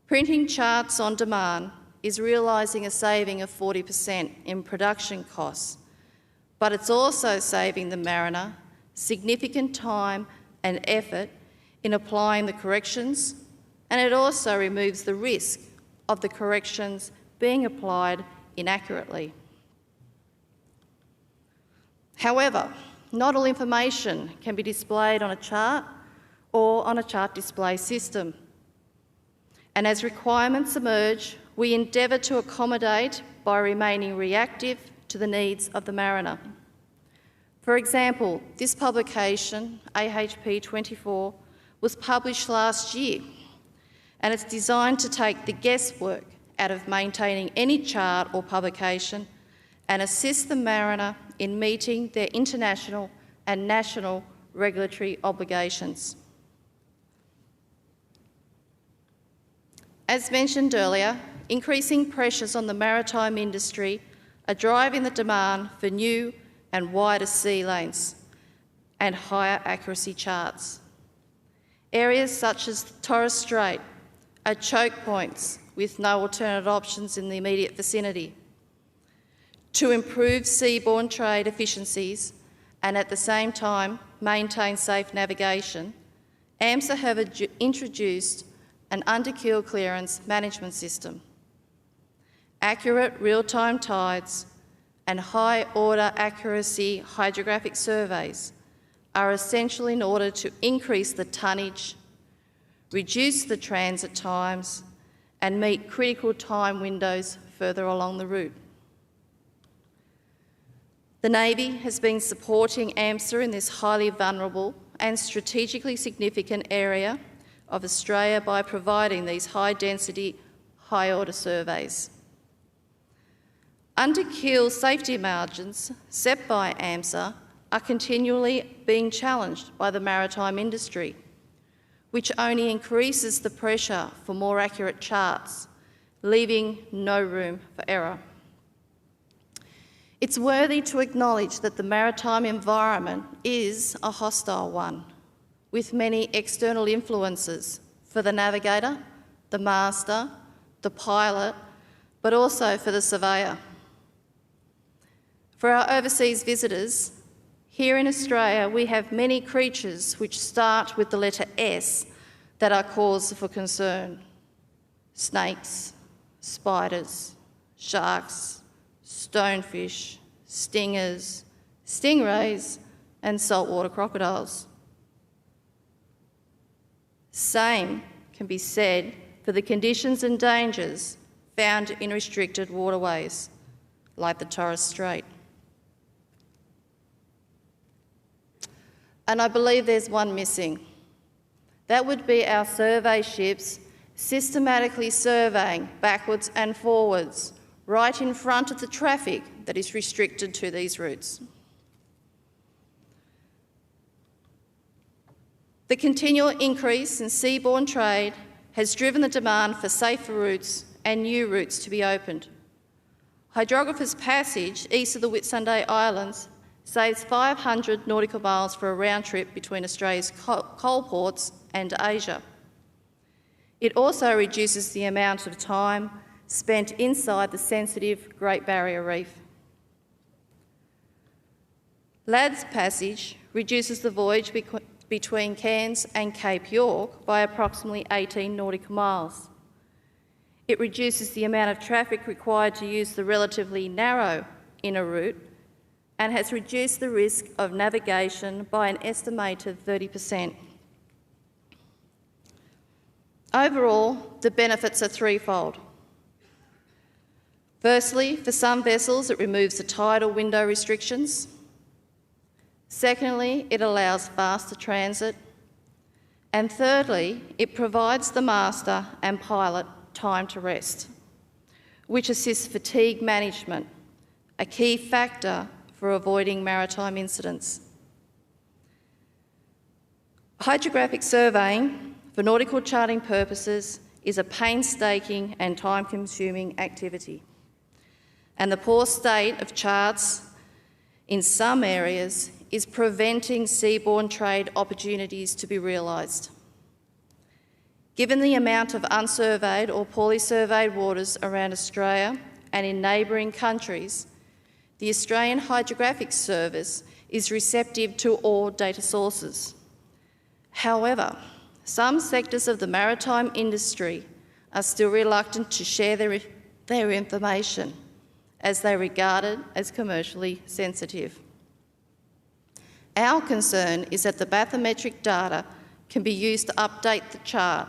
Printing charts on demand is realising a saving of 40% in production costs, but it's also saving the mariner significant time and effort in applying the corrections, and it also removes the risk of the corrections being applied inaccurately. However, not all information can be displayed on a chart or on a chart display system. And as requirements emerge, we endeavour to accommodate by remaining reactive to the needs of the mariner. For example, this publication, AHP 24, was published last year, and it's designed to take the guesswork out of maintaining any chart or publication and assist the mariner in meeting their international and national regulatory obligations. As mentioned earlier, increasing pressures on the maritime industry are driving the demand for new and wider sea lanes and higher accuracy charts. Areas such as the Torres Strait are choke points with no alternate options in the immediate vicinity. To improve seaborne trade efficiencies and at the same time maintain safe navigation, AMSA have introduced an under-keel clearance management system. Accurate real-time tides and high-order accuracy hydrographic surveys are essential in order to increase the tonnage, reduce the transit times, and meet critical time windows further along the route. The Navy has been supporting AMSA in this highly vulnerable and strategically significant area of Australia by providing these high-density, high-order surveys. Under-keel safety margins set by AMSA are continually being challenged by the maritime industry, which only increases the pressure for more accurate charts, leaving no room for error. It's worthy to acknowledge that the maritime environment is a hostile one, with many external influences for the navigator, the master, the pilot, but also for the surveyor. For our overseas visitors, here in Australia we have many creatures which start with the letter S that are cause for concern. Snakes, spiders, sharks, stonefish, stingers, stingrays, and saltwater crocodiles. Same can be said for the conditions and dangers found in restricted waterways, like the Torres Strait. And I believe there's one missing. That would be our survey ships systematically surveying backwards and forwards, right in front of the traffic that is restricted to these routes. The continual increase in seaborne trade has driven the demand for safer routes and new routes to be opened. Hydrographer's Passage, east of the Whitsunday Islands, saves 500 nautical miles for a round trip between Australia's coal ports and Asia. It also reduces the amount of time spent inside the sensitive Great Barrier Reef. Ladd's Passage reduces the voyage between Cairns and Cape York by approximately 18 nautical miles. It reduces the amount of traffic required to use the relatively narrow inner route and has reduced the risk of navigation by an estimated 30%. Overall, the benefits are threefold. Firstly, for some vessels, it removes the tidal window restrictions. Secondly, it allows faster transit. And thirdly, it provides the master and pilot time to rest, which assists fatigue management, a key factor for avoiding maritime incidents. Hydrographic surveying for nautical charting purposes is a painstaking and time-consuming activity, and the poor state of charts in some areas is preventing seaborne trade opportunities to be realised. Given the amount of unsurveyed or poorly surveyed waters around Australia and in neighbouring countries, the Australian Hydrographic Service is receptive to all data sources. However, some sectors of the maritime industry are still reluctant to share their information as they regard it as commercially sensitive. Our concern is that the bathymetric data can be used to update the chart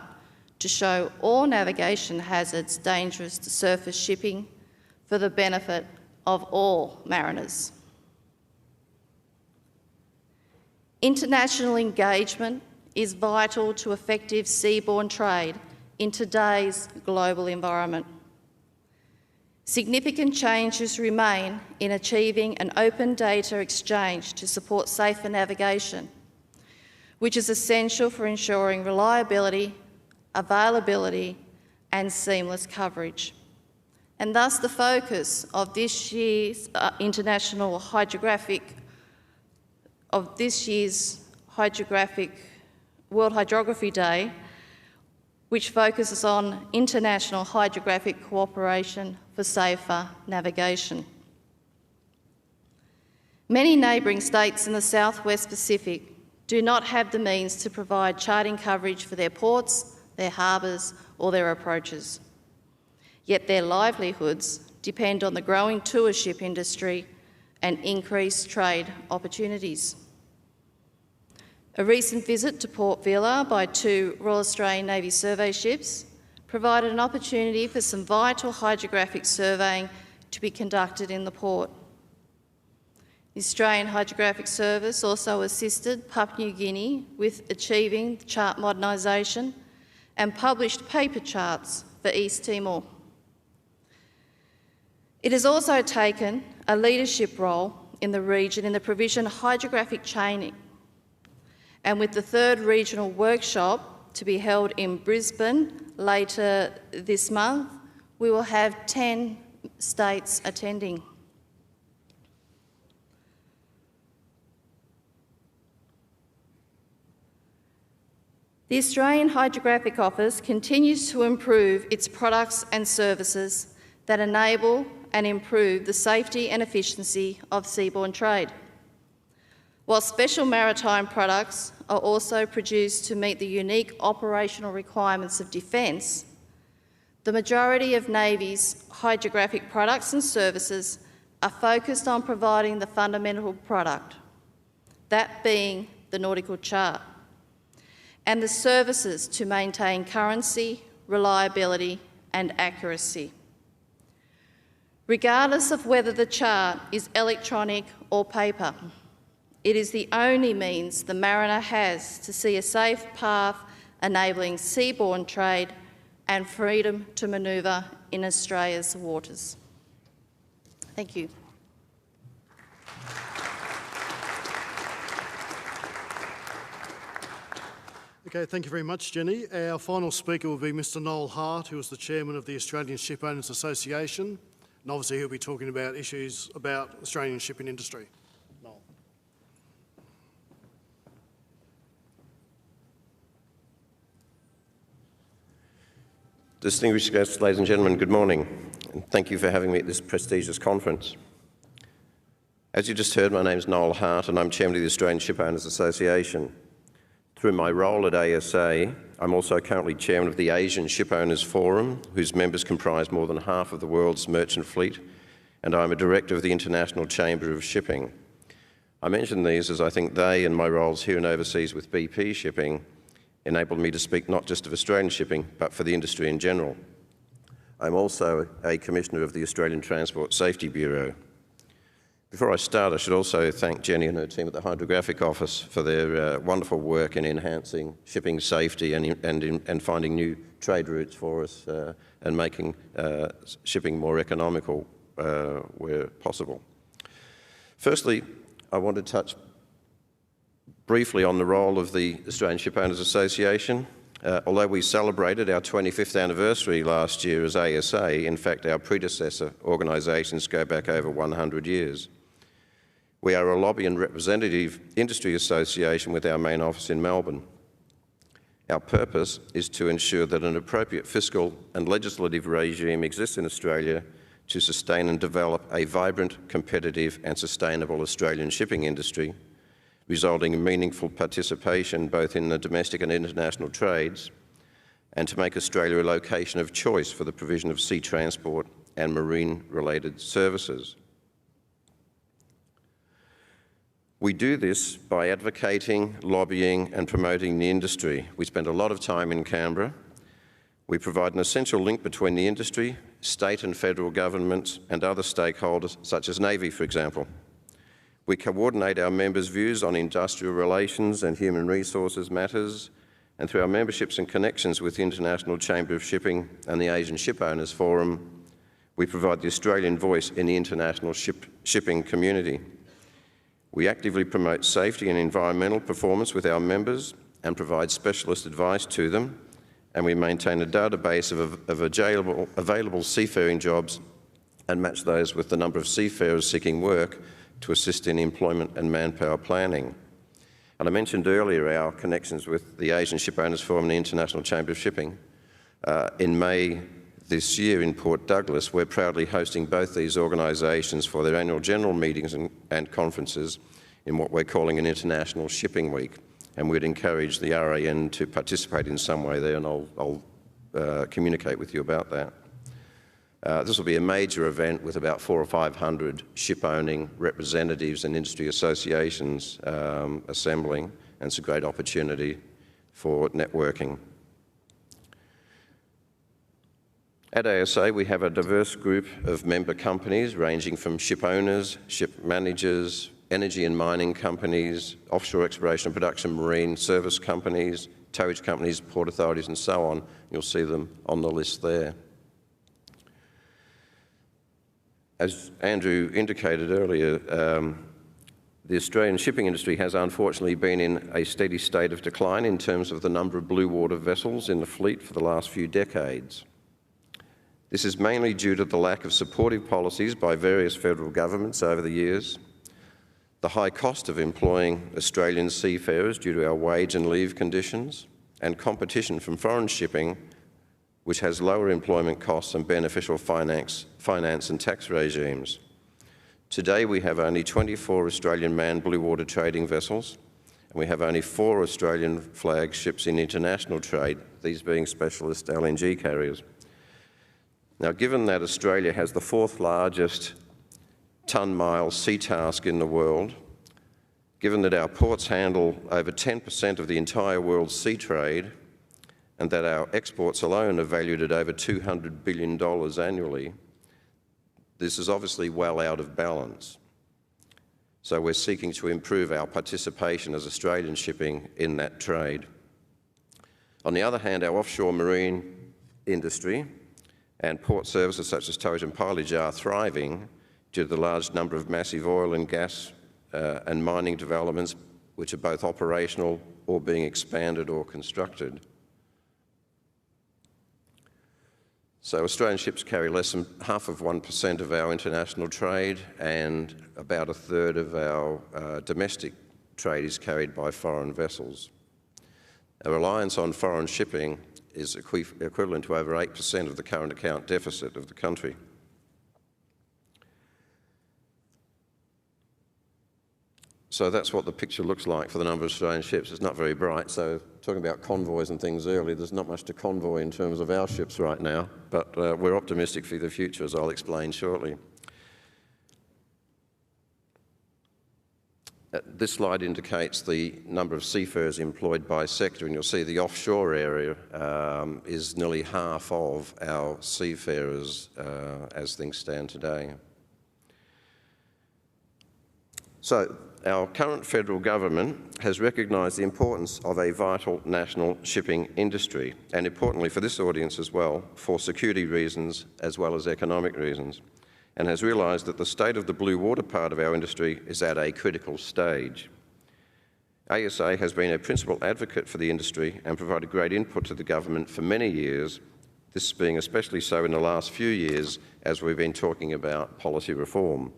to show all navigation hazards dangerous to surface shipping for the benefit of all mariners. International engagement is vital to effective seaborne trade in today's global environment. Significant changes remain in achieving an open data exchange to support safer navigation, which is essential for ensuring reliability, availability and seamless coverage. And thus the focus of this year's World Hydrography Day, which focuses on international hydrographic cooperation for safer navigation. Many neighbouring states in the Southwest Pacific do not have the means to provide charting coverage for their ports, their harbours or their approaches. Yet their livelihoods depend on the growing tour ship industry and increased trade opportunities. A recent visit to Port Vila by 2 Royal Australian Navy survey ships provided an opportunity for some vital hydrographic surveying to be conducted in the port. The Australian Hydrographic Service also assisted Papua New Guinea with achieving chart modernisation and published paper charts for East Timor. It has also taken a leadership role in the region in the provision of hydrographic training, and with the 3rd regional workshop to be held in Brisbane later this month, we will have 10 states attending. The Australian Hydrographic Office continues to improve its products and services that enable and improve the safety and efficiency of seaborne trade. While special maritime products are also produced to meet the unique operational requirements of defence, the majority of Navy's hydrographic products and services are focused on providing the fundamental product, that being the nautical chart, and the services to maintain currency, reliability and accuracy. Regardless of whether the chart is electronic or paper, it is the only means the mariner has to see a safe path enabling seaborne trade and freedom to manoeuvre in Australia's waters. Thank you. Okay, thank you very much, Jenny. Our final speaker will be Mr. Noel Hart, who is the Chairman of the Australian Shipowners Association, and obviously he'll be talking about issues about Australian shipping industry. Noel. Distinguished guests, ladies and gentlemen, good morning, and thank you for having me at this prestigious conference. As you just heard, my name is Noel Hart, and I'm Chairman of the Australian Shipowners Association. Through my role at ASA, I'm also currently Chairman of the Asian Shipowners Forum, whose members comprise more than half of the world's merchant fleet, and I'm a Director of the International Chamber of Shipping. I mention these as I think they and my roles here and overseas with BP Shipping enabled me to speak not just of Australian shipping, but for the industry in general. I'm also a Commissioner of the Australian Transport Safety Bureau. Before I start, I should also thank Jenny and her team at the Hydrographic Office for their wonderful work in enhancing shipping safety and finding new trade routes for us and making shipping more economical where possible. Firstly, I want to touch briefly on the role of the Australian Shipowners Association. Although we celebrated our 25th anniversary last year as ASA, in fact our predecessor organisations go back over 100 years. We are a lobby and representative industry association with our main office in Melbourne. Our purpose is to ensure that an appropriate fiscal and legislative regime exists in Australia to sustain and develop a vibrant, competitive and sustainable Australian shipping industry, resulting in meaningful participation both in the domestic and international trades, and to make Australia a location of choice for the provision of sea transport and marine-related services. We do this by advocating, lobbying and promoting the industry. We spend a lot of time in Canberra. We provide an essential link between the industry, state and federal governments and other stakeholders, such as Navy, for example. We coordinate our members' views on industrial relations and human resources matters, and through our memberships and connections with the International Chamber of Shipping and the Asian Shipowners Forum, we provide the Australian voice in the international shipping community. We actively promote safety and environmental performance with our members and provide specialist advice to them, and we maintain a database of available seafaring jobs and match those with the number of seafarers seeking work to assist in employment and manpower planning. And I mentioned earlier our connections with the Asian Shipowners Forum and the International Chamber of Shipping. In May this year in Port Douglas, we're proudly hosting both these organisations for their annual general meetings and conferences in what we're calling an International Shipping Week. And we'd encourage the RAN to participate in some way there, and I'll communicate with you about that. This will be a major event with about 400 or 500 ship-owning representatives and industry associations assembling, and it's a great opportunity for networking. At ASA, we have a diverse group of member companies ranging from ship owners, ship managers, energy and mining companies, offshore exploration and production marine service companies, towage companies, port authorities and so on. You'll see them on the list there. As Andrew indicated earlier, the Australian shipping industry has unfortunately been in a steady state of decline in terms of the number of blue water vessels in the fleet for the last few decades. This is mainly due to the lack of supportive policies by various federal governments over the years, the high cost of employing Australian seafarers due to our wage and leave conditions, and competition from foreign shipping, which has lower employment costs and beneficial finance and tax regimes. Today we have only 24 Australian manned blue water trading vessels, and we have only 4 Australian flag ships in international trade, these being specialist LNG carriers. Now, given that Australia has the 4th largest tonne-mile sea task in the world, given that our ports handle over 10% of the entire world's sea trade, and that our exports alone are valued at over $200 billion annually, this is obviously well out of balance. So we're seeking to improve our participation as Australian shipping in that trade. On the other hand, our offshore marine industry and port services such as towage and pilotage are thriving due to the large number of massive oil and gas and mining developments which are both operational or being expanded or constructed. So Australian ships carry less than 0.5% of our international trade, and about 1/3 of our domestic trade is carried by foreign vessels. Our reliance on foreign shipping is equivalent to over 8% of the current account deficit of the country. So that's what the picture looks like for the number of Australian ships. It's not very bright, so talking about convoys and things earlier, there's not much to convoy in terms of our ships right now, but we're optimistic for the future, as I'll explain shortly. This slide indicates the number of seafarers employed by sector, and you'll see the offshore area is nearly half of our seafarers as things stand today. So our current federal government has recognised the importance of a vital national shipping industry, and importantly for this audience as well, for security reasons as well as economic reasons, and has realised that the state of the blue water part of our industry is at a critical stage. ASA has been a principal advocate for the industry and provided great input to the government for many years, this being especially so in the last few years as we've been talking about policy reform.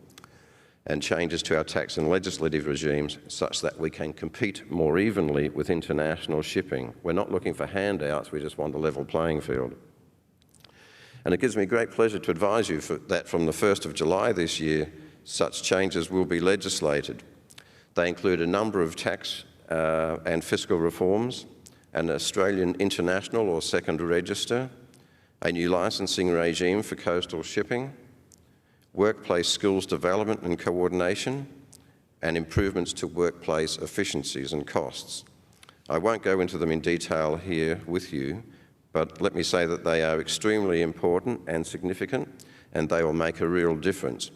and changes to our tax and legislative regimes such that we can compete more evenly with international shipping. We're not looking for handouts, we just want a level playing field. And it gives me great pleasure to advise you that from the 1st of July this year, such changes will be legislated. They include a number of tax and fiscal reforms, an Australian international or second register, a new licensing regime for coastal shipping, workplace skills development and coordination, and improvements to workplace efficiencies and costs. I won't go into them in detail here with you, but let me say that they are extremely important and significant, and they will make a real difference.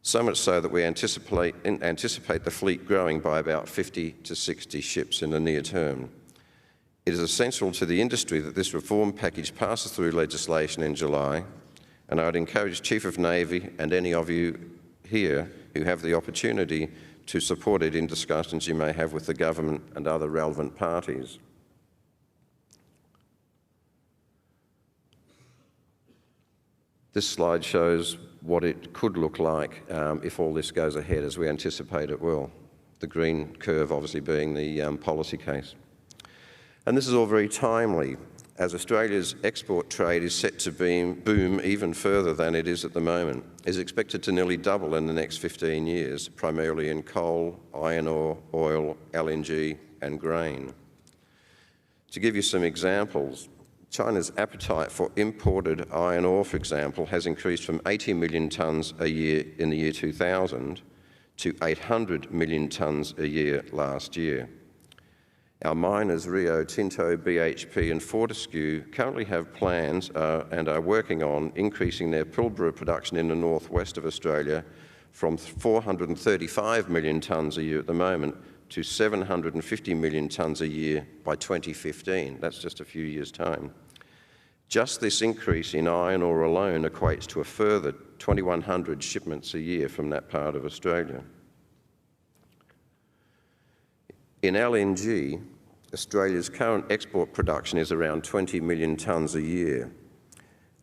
So much so that we anticipate the fleet growing by about 50 to 60 ships in the near term. It is essential to the industry that this reform package passes through legislation in July, and I would encourage Chief of Navy and any of you here who have the opportunity to support it in discussions you may have with the government and other relevant parties. This slide shows what it could look like if all this goes ahead as we anticipate it will. The green curve obviously being the policy case. And this is all very timely, as Australia's export trade is set to boom even further than it is at the moment. It is expected to nearly double in the next 15 years, primarily in coal, iron ore, oil, LNG and grain. To give you some examples, China's appetite for imported iron ore, for example, has increased from 80 million tonnes a year in the year 2000 to 800 million tonnes a year last year. Our miners, Rio Tinto, BHP and Fortescue, currently have plans and are working on increasing their Pilbara production in the northwest of Australia from 435 million tonnes a year at the moment to 750 million tonnes a year by 2015. That's just a few years' time. Just this increase in iron ore alone equates to a further 2,100 shipments a year from that part of Australia. In LNG, Australia's current export production is around 20 million tonnes a year.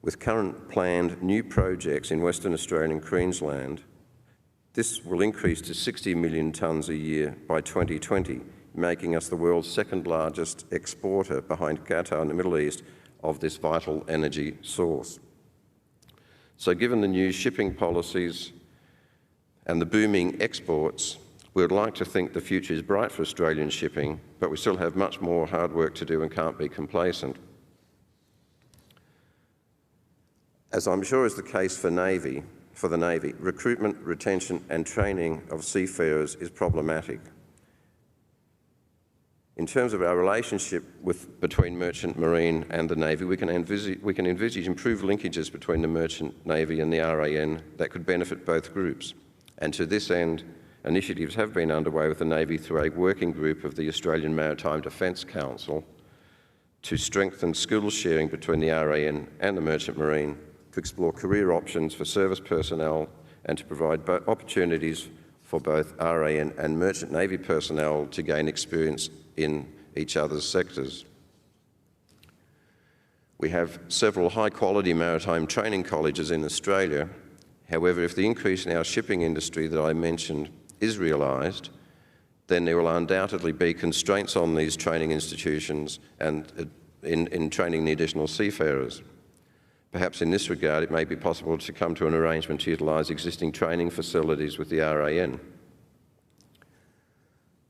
With current planned new projects in Western Australia and Queensland, this will increase to 60 million tonnes a year by 2020, making us the world's second largest exporter behind Qatar in the Middle East of this vital energy source. So given the new shipping policies and the booming exports, we would like to think the future is bright for Australian shipping, but we still have much more hard work to do and can't be complacent. As I'm sure is the case for the Navy, recruitment, retention and training of seafarers is problematic. In terms of our relationship between Merchant Marine and the Navy, we can envisage improved linkages between the Merchant Navy and the RAN that could benefit both groups. And to this end, initiatives have been underway with the Navy through a working group of the Australian Maritime Defence Council to strengthen skills sharing between the RAN and the Merchant Marine, to explore career options for service personnel and to provide opportunities for both RAN and Merchant Navy personnel to gain experience in each other's sectors. We have several high-quality maritime training colleges in Australia. However, if the increase in our shipping industry that I mentioned is realised, then there will undoubtedly be constraints on these training institutions and in training the additional seafarers. Perhaps in this regard, it may be possible to come to an arrangement to utilise existing training facilities with the RAN.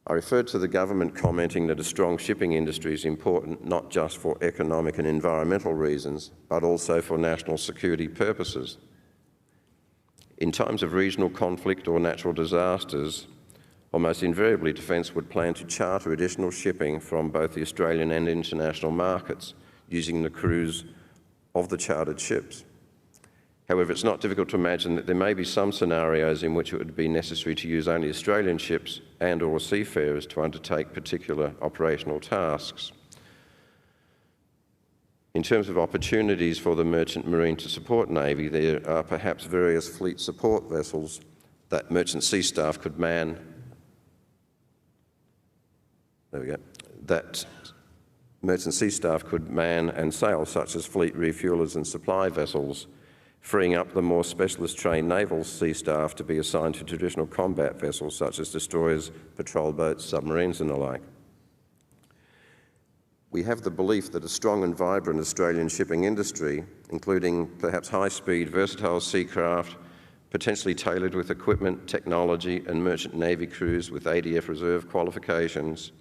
I referred to the government commenting that a strong shipping industry is important not just for economic and environmental reasons, but also for national security purposes. In times of regional conflict or natural disasters, almost invariably Defence would plan to charter additional shipping from both the Australian and international markets using the crews of the chartered ships. However, it's not difficult to imagine that there may be some scenarios in which it would be necessary to use only Australian ships and or seafarers to undertake particular operational tasks. In terms of opportunities for the Merchant Marine to support Navy, there are perhaps various fleet support vessels that Merchant Sea Staff could man. That Merchant Sea Staff could man and sail, such as fleet refuelers and supply vessels, freeing up the more specialist trained naval sea staff to be assigned to traditional combat vessels such as destroyers, patrol boats, submarines and the like. We have the belief that a strong and vibrant Australian shipping industry, including perhaps high-speed, versatile seacraft, potentially tailored with equipment, technology and merchant navy crews with ADF reserve qualifications,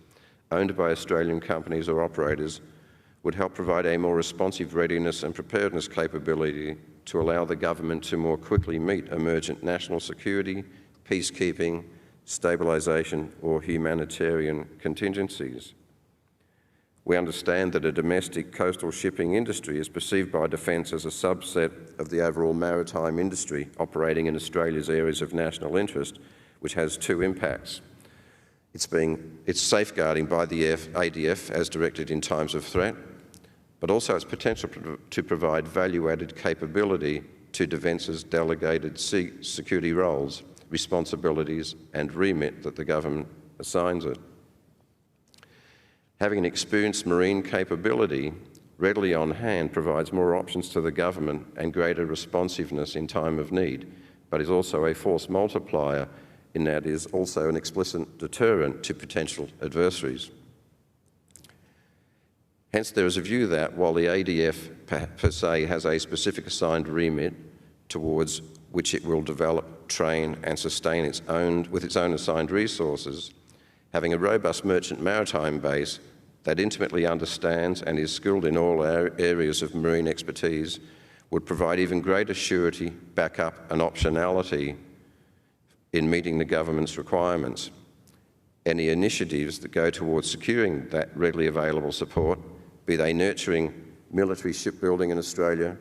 owned by Australian companies or operators, would help provide a more responsive readiness and preparedness capability to allow the government to more quickly meet emergent national security, peacekeeping, stabilisation or humanitarian contingencies. We understand that a domestic coastal shipping industry is perceived by Defence as a subset of the overall maritime industry operating in Australia's areas of national interest, which has two impacts. It's safeguarding by the ADF as directed in times of threat, but also its potential to provide value-added capability to Defence's delegated security roles, responsibilities and remit that the government assigns it. Having an experienced marine capability readily on hand provides more options to the government and greater responsiveness in time of need, but is also a force multiplier in that it is also an explicit deterrent to potential adversaries. Hence, there is a view that while the ADF per se has a specific assigned remit towards which it will develop, train and sustain with its own assigned resources, having a robust merchant maritime base that intimately understands and is skilled in all areas of marine expertise would provide even greater surety, backup and optionality in meeting the government's requirements. Any initiatives that go towards securing that readily available support, be they nurturing military shipbuilding in Australia,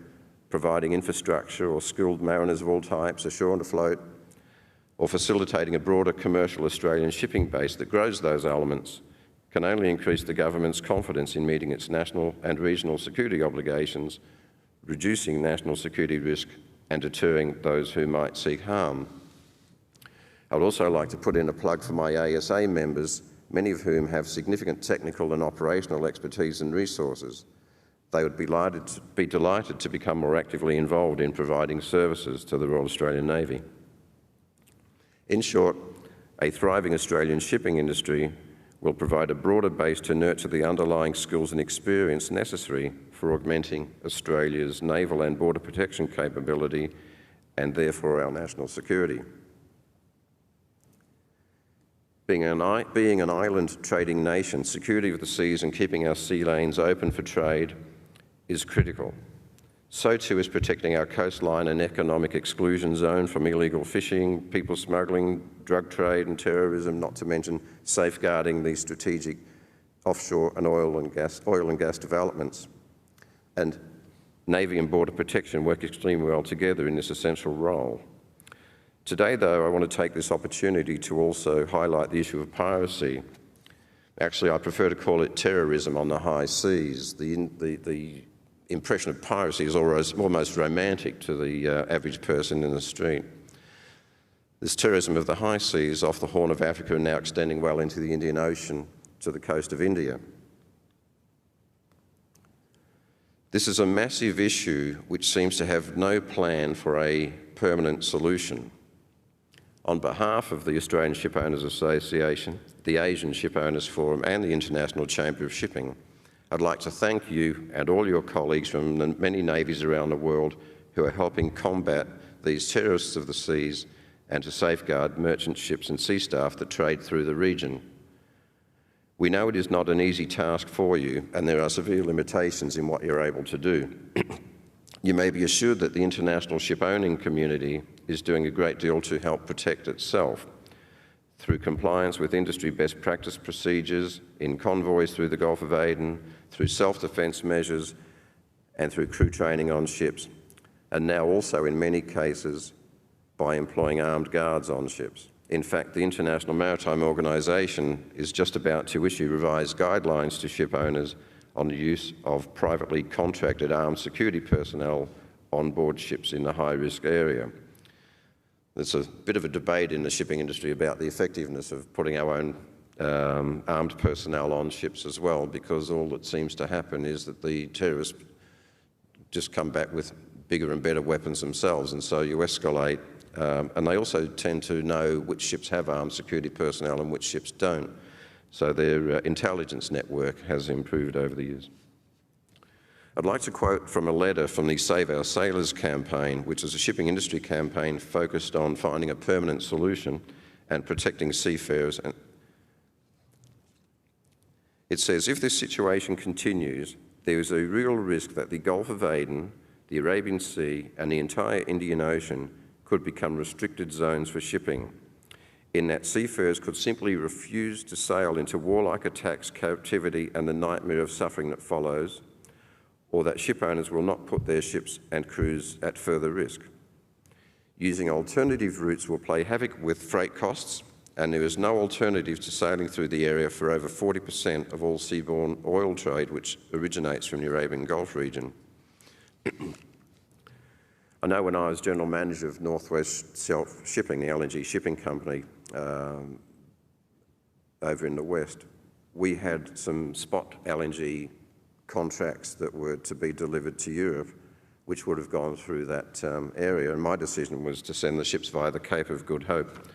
providing infrastructure or skilled mariners of all types ashore and afloat, or facilitating a broader commercial Australian shipping base that grows those elements, can only increase the government's confidence in meeting its national and regional security obligations, reducing national security risk and deterring those who might seek harm. I would also like to put in a plug for my ASA members, many of whom have significant technical and operational expertise and resources. They would be delighted to become more actively involved in providing services to the Royal Australian Navy. In short, a thriving Australian shipping industry will provide a broader base to nurture the underlying skills and experience necessary for augmenting Australia's naval and border protection capability and therefore our national security. Being an island trading nation, security of the seas and keeping our sea lanes open for trade is critical. So too is protecting our coastline and economic exclusion zone from illegal fishing, people smuggling, drug trade and terrorism, not to mention safeguarding the strategic offshore and oil and gas developments. And Navy and Border Protection work extremely well together in this essential role. Today, though, I want to take this opportunity to also highlight the issue of piracy. Actually, I prefer to call it terrorism on the high seas. The impression of piracy is almost romantic to the average person in the street. This terrorism of the high seas off the Horn of Africa and now extending well into the Indian Ocean to the coast of India. This is a massive issue which seems to have no plan for a permanent solution. On behalf of the Australian Shipowners Association, the Asian Shipowners Forum and the International Chamber of Shipping, I'd like to thank you and all your colleagues from the many navies around the world who are helping combat these terrorists of the seas and to safeguard merchant ships and sea staff that trade through the region. We know it is not an easy task for you and there are severe limitations in what you're able to do. You may be assured that the international ship-owning community is doing a great deal to help protect itself through compliance with industry best practice procedures, in convoys through the Gulf of Aden, through self-defence measures and through crew training on ships, and now also in many cases by employing armed guards on ships. In fact, the International Maritime Organisation is just about to issue revised guidelines to ship owners on the use of privately contracted armed security personnel on board ships in the high-risk area. There's a bit of a debate in the shipping industry about the effectiveness of putting our own armed personnel on ships as well, because all that seems to happen is that the terrorists just come back with bigger and better weapons themselves, and so you escalate. And they also tend to know which ships have armed security personnel and which ships don't. So their intelligence network has improved over the years. I'd like to quote from a letter from the Save Our Sailors campaign, which is a shipping industry campaign focused on finding a permanent solution and protecting seafarers. It says, if this situation continues, there is a real risk that the Gulf of Aden, the Arabian Sea, and the entire Indian Ocean could become restricted zones for shipping, in that seafarers could simply refuse to sail into warlike attacks, captivity, and the nightmare of suffering that follows, or that ship owners will not put their ships and crews at further risk. Using alternative routes will play havoc with freight costs, and there is no alternative to sailing through the area for over 40% of all seaborne oil trade, which originates from the Arabian Gulf region. I know when I was General Manager of Northwest Shelf Shipping, the LNG shipping company over in the West, we had some spot LNG contracts that were to be delivered to Europe, which would have gone through that area, and my decision was to send the ships via the Cape of Good Hope.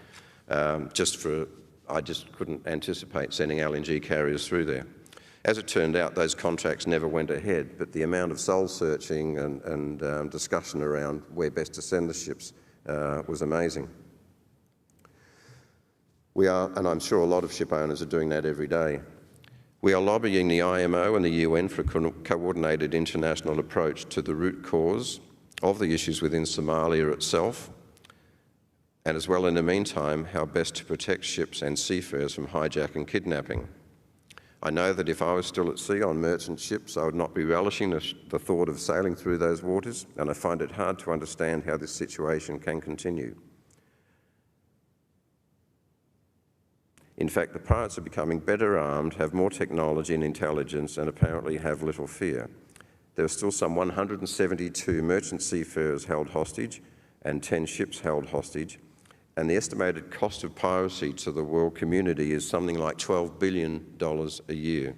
I just couldn't anticipate sending LNG carriers through there. As it turned out, those contracts never went ahead, but the amount of soul searching and discussion around where best to send the ships was amazing. We are, and I'm sure a lot of ship owners are doing that every day. We are lobbying the IMO and the UN for a coordinated international approach to the root cause of the issues within Somalia itself, and as well in the meantime, how best to protect ships and seafarers from hijack and kidnapping. I know that if I was still at sea on merchant ships, I would not be relishing the thought of sailing through those waters, and I find it hard to understand how this situation can continue. In fact, the pirates are becoming better armed, have more technology and intelligence, and apparently have little fear. There are still some 172 merchant seafarers held hostage and 10 ships held hostage, and the estimated cost of piracy to the world community is something like $12 billion a year.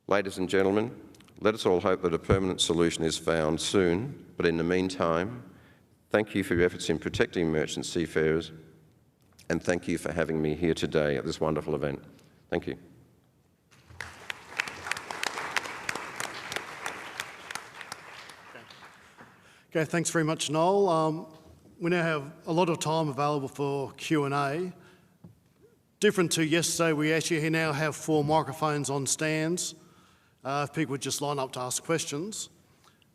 Ladies and gentlemen, let us all hope that a permanent solution is found soon, but in the meantime, thank you for your efforts in protecting merchant seafarers, and thank you for having me here today at this wonderful event. Thank you. Okay, thanks very much, Noel. We now have a lot of time available for Q&A. Different to yesterday, we actually now have 4 microphones on stands. If people would just line up to ask questions.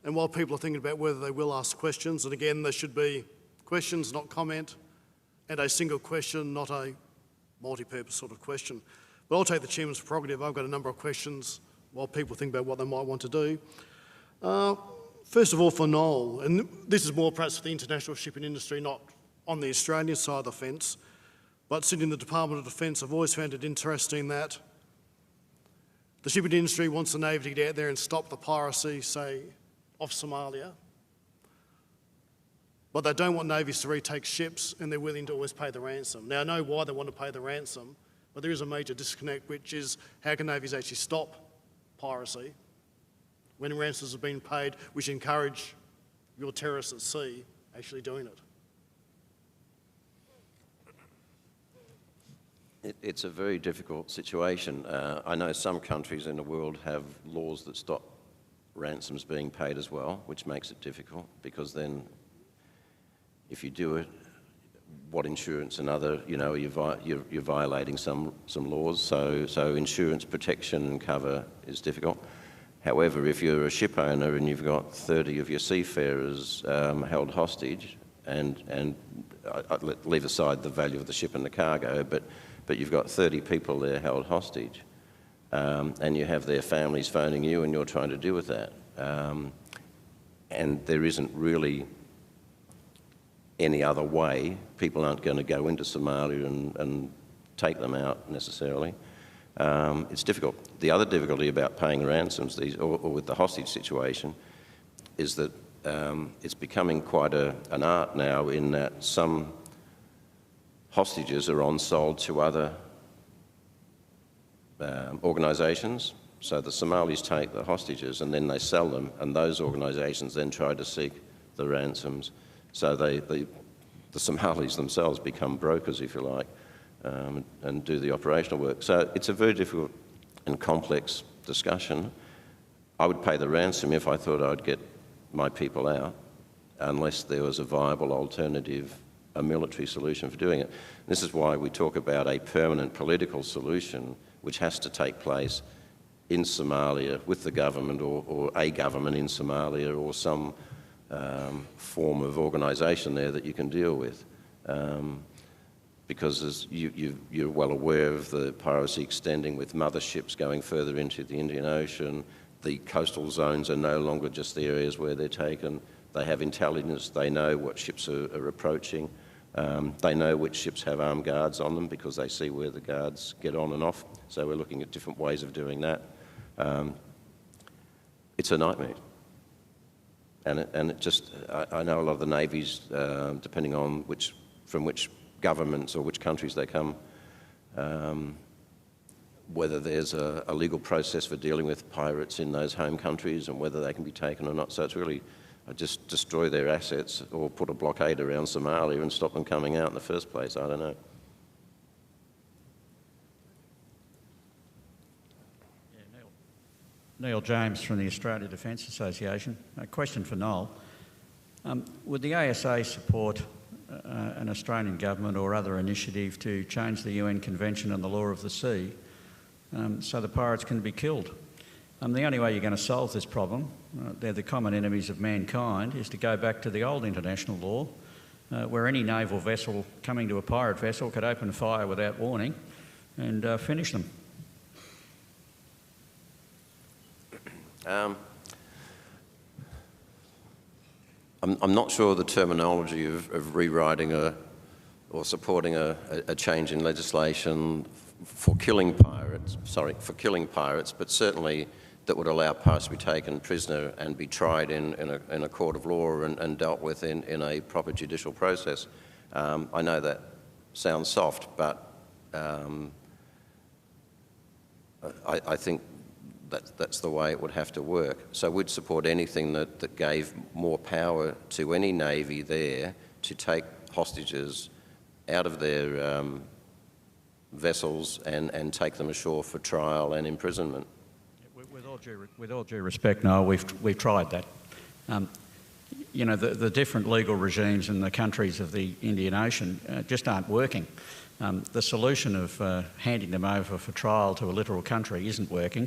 And while people are thinking about whether they will ask questions, and again, there should be questions, not comment, and a single question, not a multi-purpose sort of question. But I'll take the chairman's prerogative. I've got a number of questions while people think about what they might want to do. First of all, for Noel, and this is more perhaps for the international shipping industry, not on the Australian side of the fence, but sitting in the Department of Defence, I've always found it interesting that the shipping industry wants the Navy to get out there and stop the piracy, say, off Somalia, but they don't want navies to retake ships, and they're willing to always pay the ransom. Now, I know why they want to pay the ransom, but there is a major disconnect, which is how can navies actually stop piracy when ransoms have been paid, which encourage your terrorists at sea actually doing it? It's a very difficult situation. I know some countries in the world have laws that stop ransoms being paid as well, which makes it difficult, because then if you do it, what insurance and other, you're violating some laws, so insurance protection and cover is difficult. However, if you're a ship owner and you've got 30 of your seafarers held hostage, and leave aside the value of the ship and the cargo, but you've got 30 people there held hostage, and you have their families phoning you and you're trying to deal with that. And there isn't really any other way. People aren't going to go into Somalia and take them out necessarily. It's difficult. The other difficulty about paying ransoms, or with the hostage situation, is that it's becoming quite an art now, in that some hostages are on-sold to other organisations, So the Somalis take the hostages and then they sell them, and those organisations then try to seek the ransoms. So the Somalis themselves become brokers, if you like, and do the operational work. So it's a very difficult and complex discussion. I would pay the ransom if I thought I'd get my people out, unless there was a viable alternative, a military solution for doing it. This is why we talk about a permanent political solution which has to take place in Somalia with the government or a government in Somalia or some form of organisation there that you can deal with. Because as you're well aware of the piracy extending with motherships going further into the Indian Ocean. The coastal zones are no longer just the areas where they're taken. They have intelligence, they know what ships are approaching. They know which ships have armed guards on them because they see where the guards get on and off. So we're looking at different ways of doing that. It's a nightmare. And it just, I know a lot of the navies, depending on from which governments or which countries they come, whether there's a legal process for dealing with pirates in those home countries and whether they can be taken or not. So it's really just destroy their assets or put a blockade around Somalia and stop them coming out in the first place. I don't know. Yeah, Neil James from the Australia Defence Association. A question for Noel. Would the ASA support an Australian government or other initiative to change the UN Convention on the Law of the Sea so the pirates can be killed? The only way you're going to solve this problem, they're the common enemies of mankind, is to go back to the old international law where any naval vessel coming to a pirate vessel could open fire without warning and finish them. I'm not sure the terminology of rewriting or supporting a change in legislation for killing pirates, but certainly that would allow pirates to be taken prisoner and be tried in a court of law and dealt with in a proper judicial process. I know that sounds soft, but I think that's the way it would have to work. So we'd support anything that gave more power to any navy there to take hostages out of their vessels and take them ashore for trial and imprisonment. With all due respect, Noel, we've tried that. You know, the different legal regimes in the countries of the Indian Ocean just aren't working. The solution of handing them over for trial to a literal country isn't working.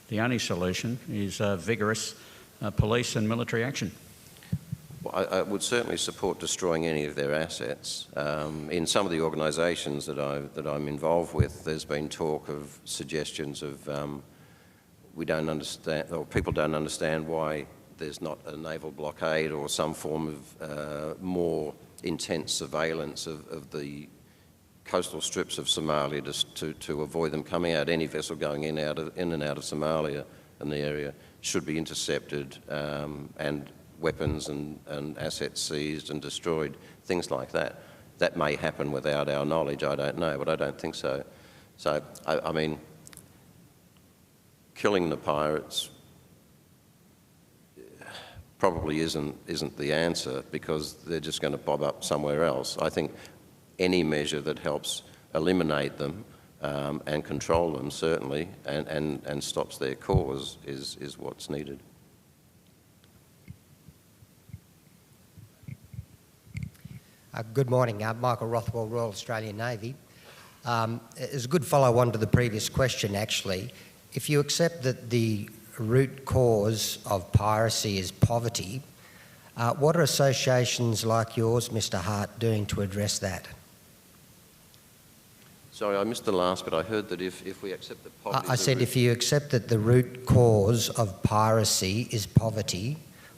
The only solution is vigorous police and military action. Well, I would certainly support destroying any of their assets. In some of the organisations that I'm involved with, there's been talk of suggestions of we don't understand, or people don't understand why there's not a naval blockade or some form of more intense surveillance of the coastal strips of Somalia to avoid them coming out. Any vessel going in and out of Somalia and the area should be intercepted and weapons and assets seized and destroyed, things like that. That may happen without our knowledge, I don't know, but I don't think so. So, I mean, killing the pirates probably isn't the answer because they're just going to bob up somewhere else. I think any measure that helps eliminate them and control them, certainly, and stops their cause is what's needed. Good morning. Michael Rothwell, Royal Australian Navy. It's a good follow-on to the previous question, actually. If you accept that the root cause of piracy is poverty, what are associations like yours, Mr. Hart, doing to address that? Sorry, I missed the last bit. I heard that if we accept that poverty... I said if you accept that the root cause of piracy is poverty,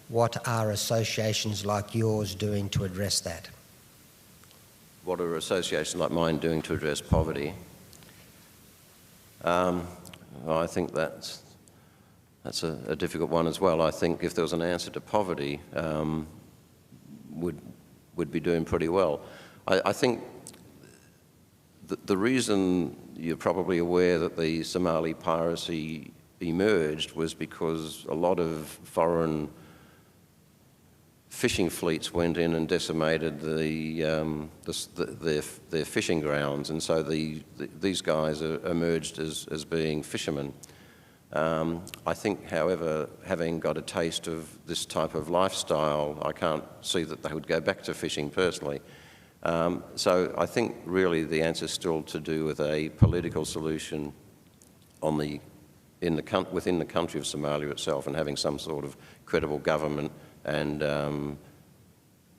what are associations like yours doing to address that? What are associations like mine doing to address poverty? I think that's a difficult one as well. I think if there was an answer to poverty, would be doing pretty well. I think the reason you're probably aware that the Somali piracy emerged was because a lot of foreign fishing fleets went in and decimated their fishing grounds, and so these guys emerged as being fishermen. I think, however, having got a taste of this type of lifestyle, I can't see that they would go back to fishing personally. So I think really the answer is still to do with a political solution within the country of Somalia itself, and having some sort of credible government and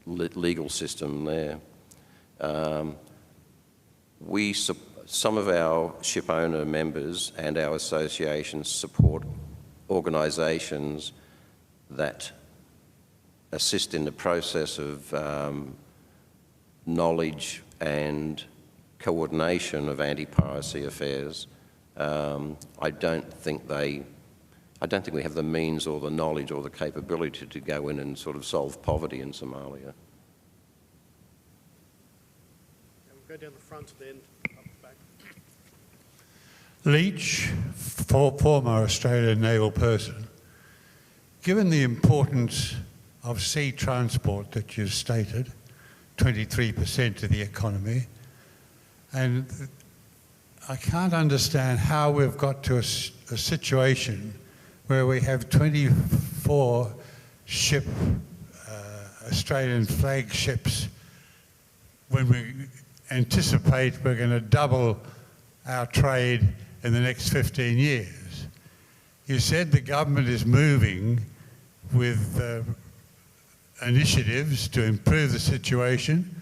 legal system there. Some of our ship owner members and our associations support organisations that assist in the process of knowledge and coordination of anti-piracy affairs. I don't think we have the means or the knowledge or the capability to go in and sort of solve poverty in Somalia. We'll go down the front and then up the back. Leach, former Australian naval person, given the importance of sea transport that you've stated, 23% of the economy, and I can't understand how we've got to a situation where we have 24 Australian flagships when we anticipate we're going to double our trade in the next 15 years. You said the government is moving with initiatives to improve the situation,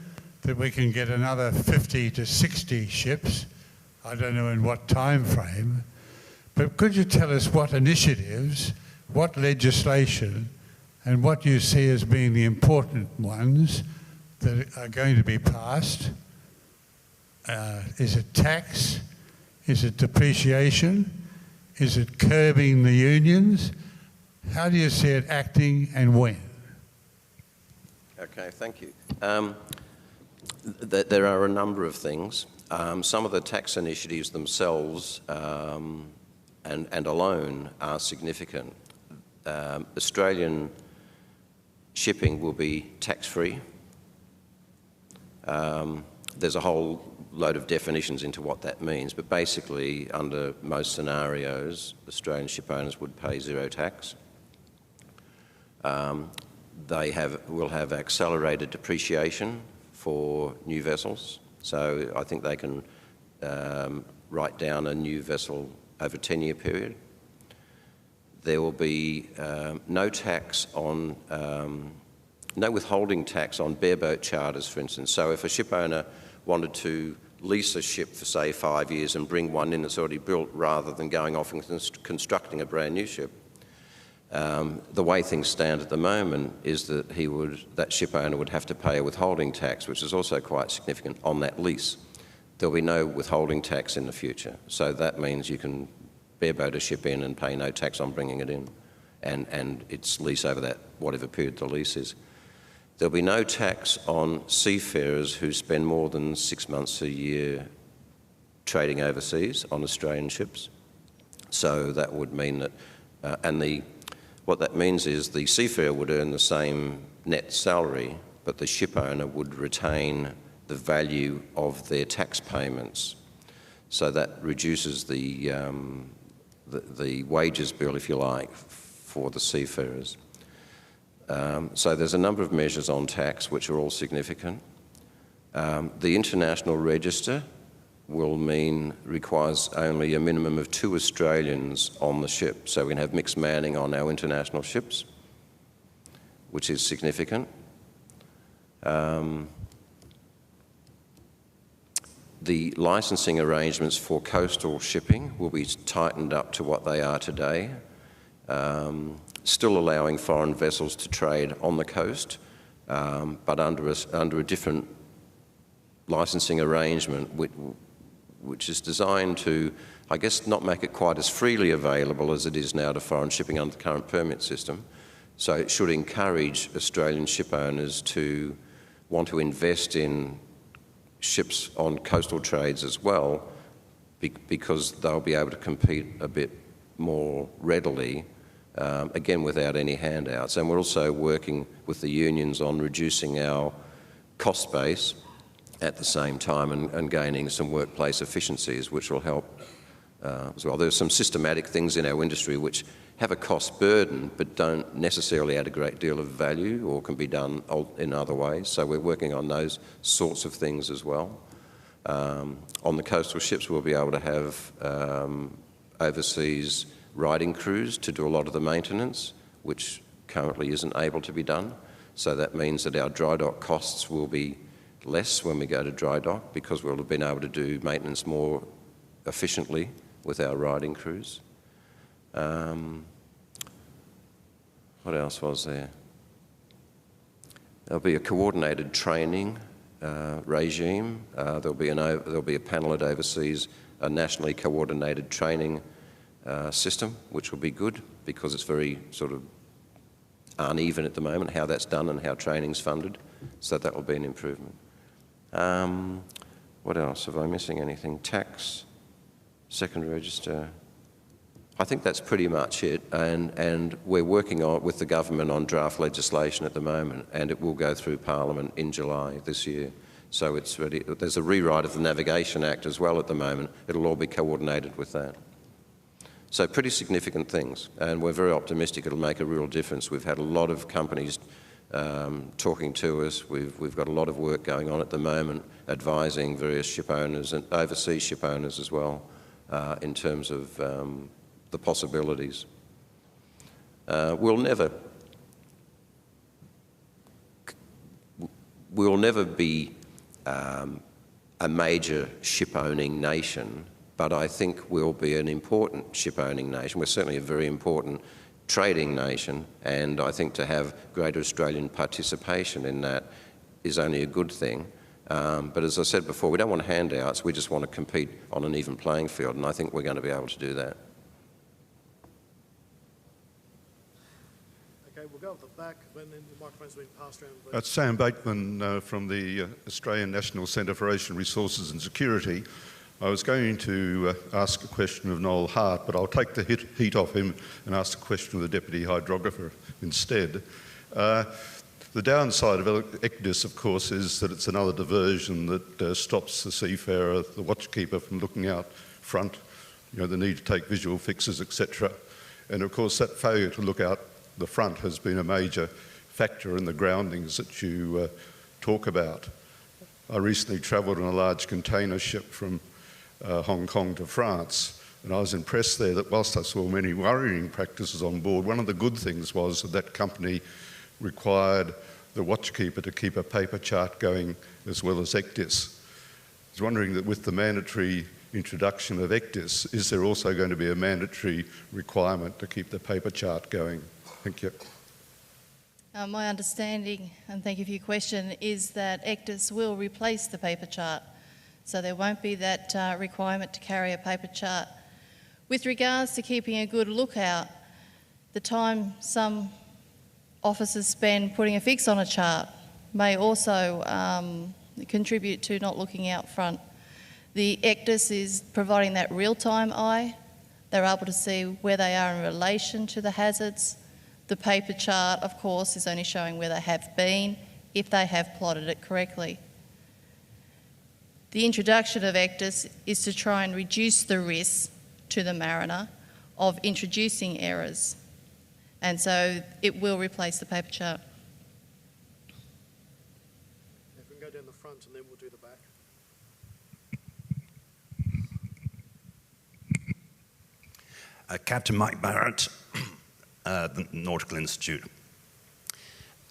that we can get another 50 to 60 ships. I don't know in what time frame, but could you tell us what initiatives, what legislation, and what you see as being the important ones that are going to be passed? Is it tax? Is it depreciation? Is it curbing the unions? How do you see it acting and when? Okay, thank you. There are a number of things. Some of the tax initiatives themselves and alone are significant. Australian shipping will be tax-free. There's a whole load of definitions into what that means, but basically, under most scenarios, Australian ship owners would pay zero tax. They will have accelerated depreciation for new vessels, so I think they can write down a new vessel over a 10-year period. There will be no withholding tax on bareboat charters, for instance. So if a ship owner wanted to lease a ship for, say, 5 years and bring one in that's already built rather than going off and constructing a brand new ship, the way things stand at the moment is that that ship owner would have to pay a withholding tax, which is also quite significant, on that lease. There'll be no withholding tax in the future. So that means you can bareboat a ship in and pay no tax on bringing it in, and its lease over that, whatever period the lease is. There'll be no tax on seafarers who spend more than 6 months a year trading overseas on Australian ships. So that would mean that, what that means is the seafarer would earn the same net salary, but the ship owner would retain the value of their tax payments. So that reduces the wages bill, if you like, for the seafarers. So there's a number of measures on tax which are all significant. The international register requires only a minimum of 2 Australians on the ship, so we can have mixed manning on our international ships, which is significant. The licensing arrangements for coastal shipping will be tightened up to what they are today, still allowing foreign vessels to trade on the coast, but under a different licensing arrangement, which is designed to, I guess, not make it quite as freely available as it is now to foreign shipping under the current permit system. So it should encourage Australian ship owners to want to invest in ships on coastal trades as well, because they'll be able to compete a bit more readily, again without any handouts. And we're also working with the unions on reducing our cost base at the same time and gaining some workplace efficiencies, which will help as well. There's some systematic things in our industry which have a cost burden but don't necessarily add a great deal of value or can be done in other ways. So we're working on those sorts of things as well. On the coastal ships, we'll be able to have overseas riding crews to do a lot of the maintenance, which currently isn't able to be done. So that means that our dry dock costs will be less when we go to dry dock because we'll have been able to do maintenance more efficiently with our riding crews. What else was there? There'll be a coordinated training regime. There'll be a panel at overseas, a nationally coordinated training system, which will be good because it's very sort of uneven at the moment how that's done and how training's funded. So that will be an improvement. What else? Have I missing anything? Tax, second register. I think that's pretty much it, and we're working with the government on draft legislation at the moment, and it will go through Parliament in July this year. So it's ready. There's a rewrite of the Navigation Act as well at the moment. It'll all be coordinated with that. So pretty significant things, and we're very optimistic it'll make a real difference. We've had a lot of companies talking to us. We've got a lot of work going on at the moment, advising various ship owners and overseas ship owners as well in terms of the possibilities. We'll never be a major ship-owning nation, but I think we'll be an important ship-owning nation. We're certainly a very important trading nation, and I think to have greater Australian participation in that is only a good thing. But as I said before, we don't want handouts, we just want to compete on an even playing field, and I think we're going to be able to do that. Okay, we'll go at the back when the microphone's been passed around. That's Sam Bateman from the Australian National Centre for Ocean Resources and Security. I was going to ask a question of Noel Hart, but I'll take the heat off him and ask a question of the Deputy Hydrographer instead. The downside of ECDIS, of course, is that it's another diversion that stops the seafarer, the watchkeeper, from looking out front, you know, the need to take visual fixes, etc. And of course, that failure to look out the front has been a major factor in the groundings that you talk about. I recently travelled on a large container ship from Hong Kong to France, and I was impressed there that whilst I saw many worrying practices on board, one of the good things was that that company required the watchkeeper to keep a paper chart going as well as ECDIS. I was wondering that with the mandatory introduction of ECDIS, is there also going to be a mandatory requirement to keep the paper chart going? Thank you. My understanding, and thank you for your question, is that ECDIS will replace the paper chart. So there won't be that requirement to carry a paper chart. With regards to keeping a good lookout, the time some officers spend putting a fix on a chart may also contribute to not looking out front. The ECDIS is providing that real-time eye. They're able to see where they are in relation to the hazards. The paper chart, of course, is only showing where they have been, if they have plotted it correctly. The introduction of ECDIS is to try and reduce the risk to the mariner of introducing errors, and so it will replace the paper chart. If we can go down the front and then we'll do the back. Captain Mike Barrett, the Nautical Institute.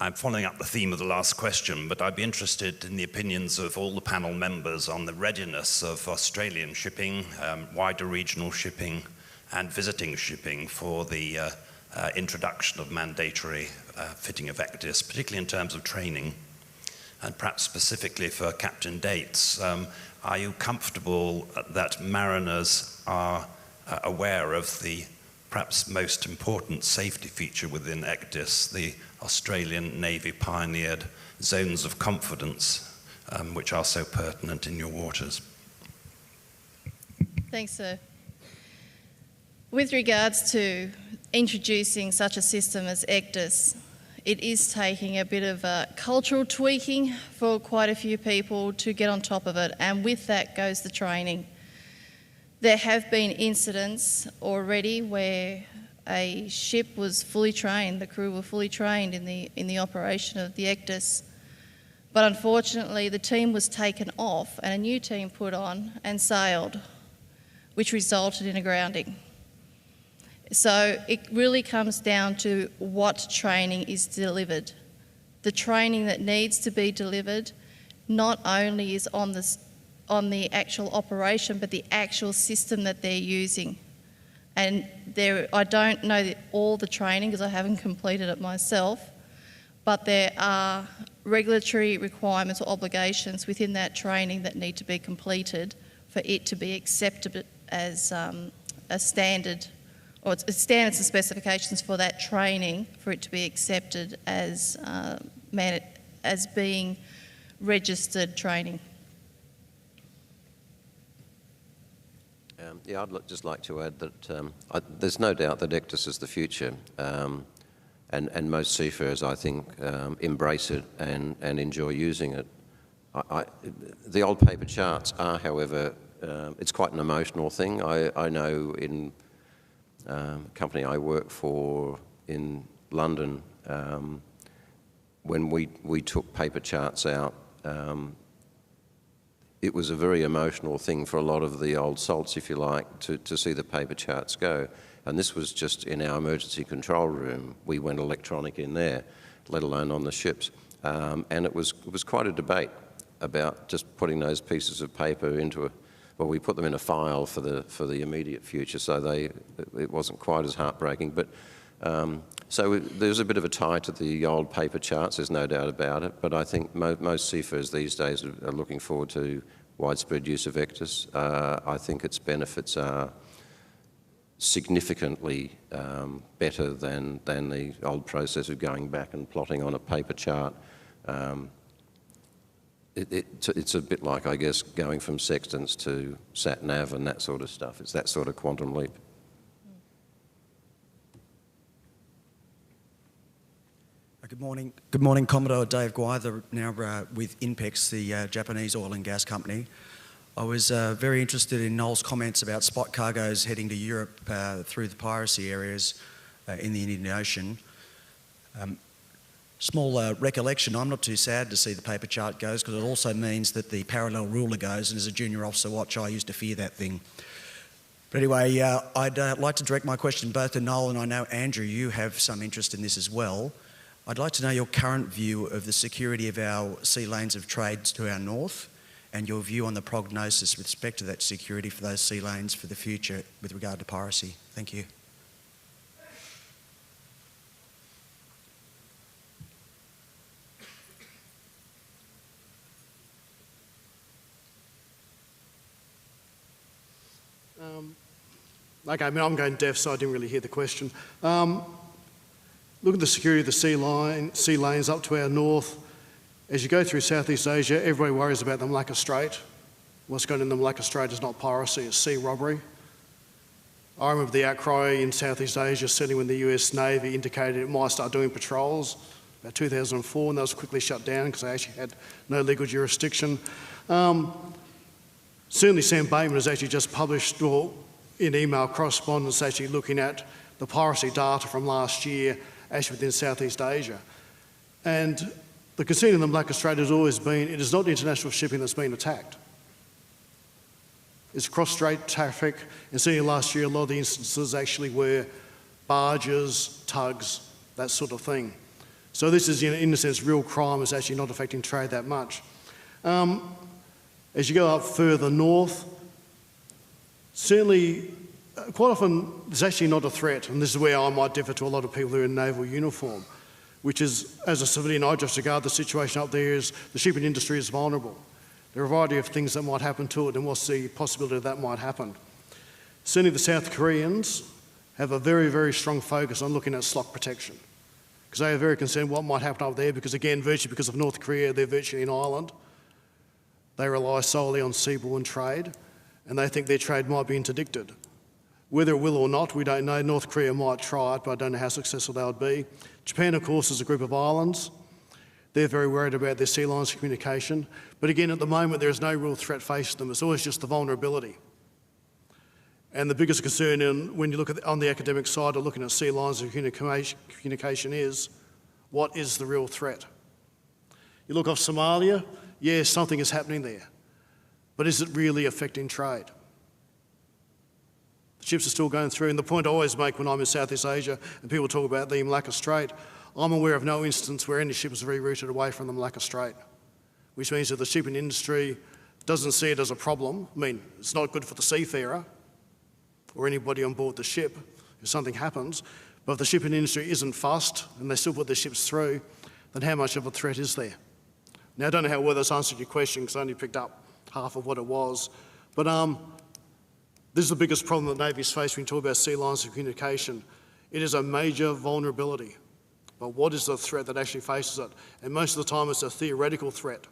I'm following up the theme of the last question, but I'd be interested in the opinions of all the panel members on the readiness of Australian shipping, wider regional shipping and visiting shipping for the introduction of mandatory fitting of ECDIS, particularly in terms of training, and perhaps specifically for Captain Daetz. Are you comfortable that mariners are aware of the perhaps most important safety feature within ECDIS, the Australian Navy pioneered zones of confidence, which are so pertinent in your waters? Thanks, sir. With regards to introducing such a system as ECDIS, it is taking a bit of cultural tweaking for quite a few people to get on top of it, and with that goes the training. There have been incidents already where a ship was fully trained, the crew were fully trained in the operation of the ECDIS, but unfortunately the team was taken off and a new team put on and sailed, which resulted in a grounding. So it really comes down to what training is delivered. The training that needs to be delivered not only is on the actual operation, but the actual system that they're using. And I don't know all the training because I haven't completed it myself, but there are regulatory requirements or obligations within that training that need to be completed for it to be accepted as a standard, or it's standards and specifications for that training for it to be accepted as being registered training. Yeah, I'd just like to add that there's no doubt that ECDIS is the future, and most seafarers, I think, embrace it and enjoy using it. The old paper charts are, however, it's quite an emotional thing. I know in a company I work for in London, when we took paper charts out, it was a very emotional thing for a lot of the old salts, if you like, to see the paper charts go. And this was just in our emergency control room. We went electronic in there, let alone on the ships. And it was quite a debate about just putting those pieces of paper into well, we put them in a file for the immediate future, so it wasn't quite as heartbreaking. But so there's a bit of a tie to the old paper charts, there's no doubt about it, but I think most seafarers these days are looking forward to widespread use of ECDIS. I think its benefits are significantly better than the old process of going back and plotting on a paper chart. It's a bit like, I guess, going from sextants to sat-nav and that sort of stuff. It's that sort of quantum leap. Good morning. Good morning, Commodore Dave Gwyther, now with INPEX, the Japanese oil and gas company. I was very interested in Noel's comments about spot cargoes heading to Europe through the piracy areas in the Indian Ocean. Small recollection, I'm not too sad to see the paper chart goes because it also means that the parallel ruler goes, and as a junior officer watch, I used to fear that thing. But anyway, I'd like to direct my question both to Noel, and I know, Andrew, you have some interest in this as well. I'd like to know your current view of the security of our sea lanes of trade to our north and your view on the prognosis with respect to that security for those sea lanes for the future with regard to piracy. Thank you. Okay, I mean, I'm going deaf, so I didn't really hear the question. Look at the security of the sea lanes up to our north. As you go through Southeast Asia, everybody worries about the Malacca Strait. What's going on in the Malacca Strait is not piracy, it's sea robbery. I remember the outcry in Southeast Asia, certainly when the US Navy indicated it might start doing patrols, about 2004, and that was quickly shut down because they actually had no legal jurisdiction. Certainly Sam Bateman has actually just published, or in email correspondence, actually looking at the piracy data from last year actually within Southeast Asia. And the concern in the Malacca Strait has always been, it is not international shipping that's been attacked. It's cross-strait traffic, and certainly last year a lot of the instances actually were barges, tugs, that sort of thing. So this is, in a sense, real crime is actually not affecting trade that much. As you go up further north, certainly quite often there's actually not a threat, and this is where I might differ to a lot of people who are in naval uniform, which is, as a civilian, I just regard the situation up there as the shipping industry is vulnerable. There are a variety of things that might happen to it, and what's the possibility that might happen. Certainly the South Koreans have a very, very strong focus on looking at slot protection, because they are very concerned what might happen up there, because again, virtually because of North Korea, they're virtually an island. They rely solely on seaborne trade, and they think their trade might be interdicted. Whether it will or not, we don't know. North Korea might try it, but I don't know how successful they would be. Japan, of course, is a group of islands. They're very worried about their sea lines communication. But again, at the moment, there is no real threat facing them. It's always just the vulnerability. And the biggest concern when you look at on the academic side of looking at sea lines of communication is, what is the real threat? You look off Somalia, yes, something is happening there. But is it really affecting trade? The ships are still going through, and the point I always make when I'm in Southeast Asia and people talk about the Malacca Strait, I'm aware of no instance where any ship is rerouted away from the Malacca Strait, which means that the shipping industry doesn't see it as a problem. I mean, it's not good for the seafarer or anybody on board the ship if something happens, but if the shipping industry isn't fussed and they still put their ships through, then how much of a threat is there? Now, I don't know how well that's answered your question because I only picked up half of what it was, but this is the biggest problem that navies face when you talk about sea lines of communication. It is a major vulnerability. But what is the threat that actually faces it? And most of the time it's a theoretical threat.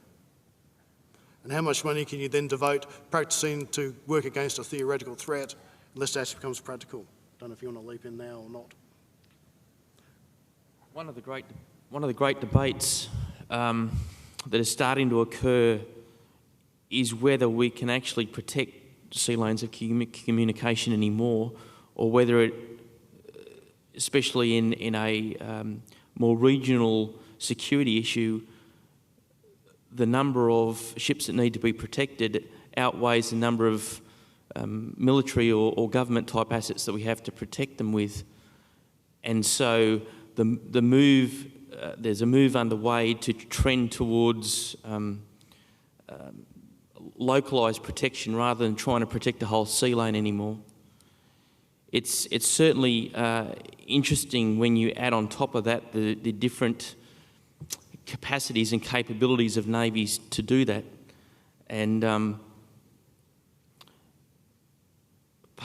And how much money can you then devote practicing to work against a theoretical threat unless it actually becomes practical? I don't know if you want to leap in now or not. One of the great debates that is starting to occur is whether we can actually protect sea lanes of communication anymore, or whether it, especially in a more regional security issue, the number of ships that need to be protected outweighs the number of military or government type assets that we have to protect them with. And so the move, there's a move underway to trend towards localised protection rather than trying to protect the whole sea lane anymore. It's certainly interesting when you add on top of that the different capacities and capabilities of navies to do that. And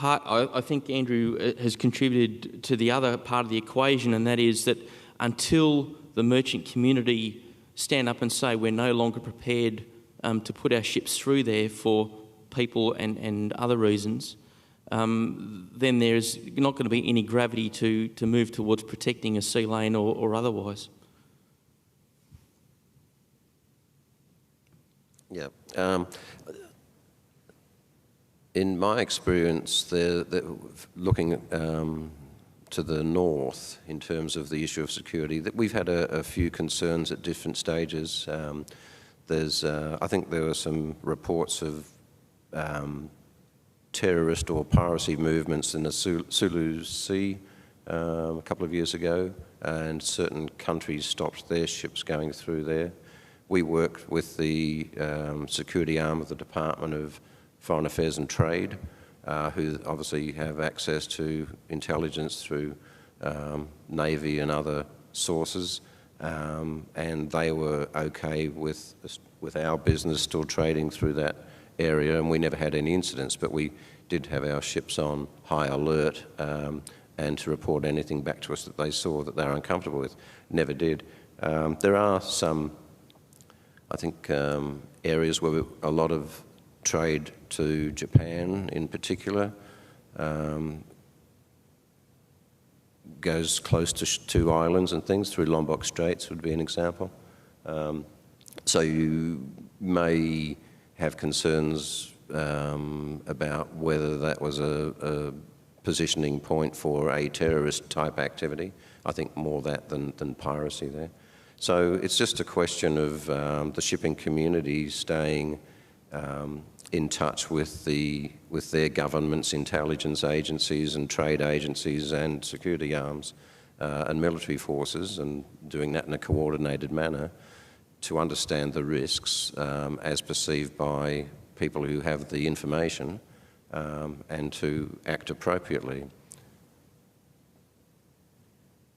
I think Andrew has contributed to the other part of the equation, and that is that until the merchant community stand up and say we're no longer prepared to put our ships through there for people and other reasons, then there's not going to be any gravity to move towards protecting a sea lane or otherwise. Yeah. In my experience, looking to the north in terms of the issue of security, that we've had a few concerns at different stages. I think there were some reports of terrorist or piracy movements in the Sulu Sea a couple of years ago, and certain countries stopped their ships going through there. We worked with the security arm of the Department of Foreign Affairs and Trade, who obviously have access to intelligence through Navy and other sources, and they were okay with our business still trading through that area, and we never had any incidents, but we did have our ships on high alert and to report anything back to us that they saw that they were uncomfortable with. Never did. There are some, I think, areas where a lot of trade to Japan in particular goes close to two islands and things, through Lombok Straits would be an example. So you may have concerns about whether that was a positioning point for a terrorist type activity. I think more that than piracy there. So it's just a question of the shipping community staying in touch with their governments, intelligence agencies and trade agencies and security arms and military forces, and doing that in a coordinated manner to understand the risks as perceived by people who have the information and to act appropriately.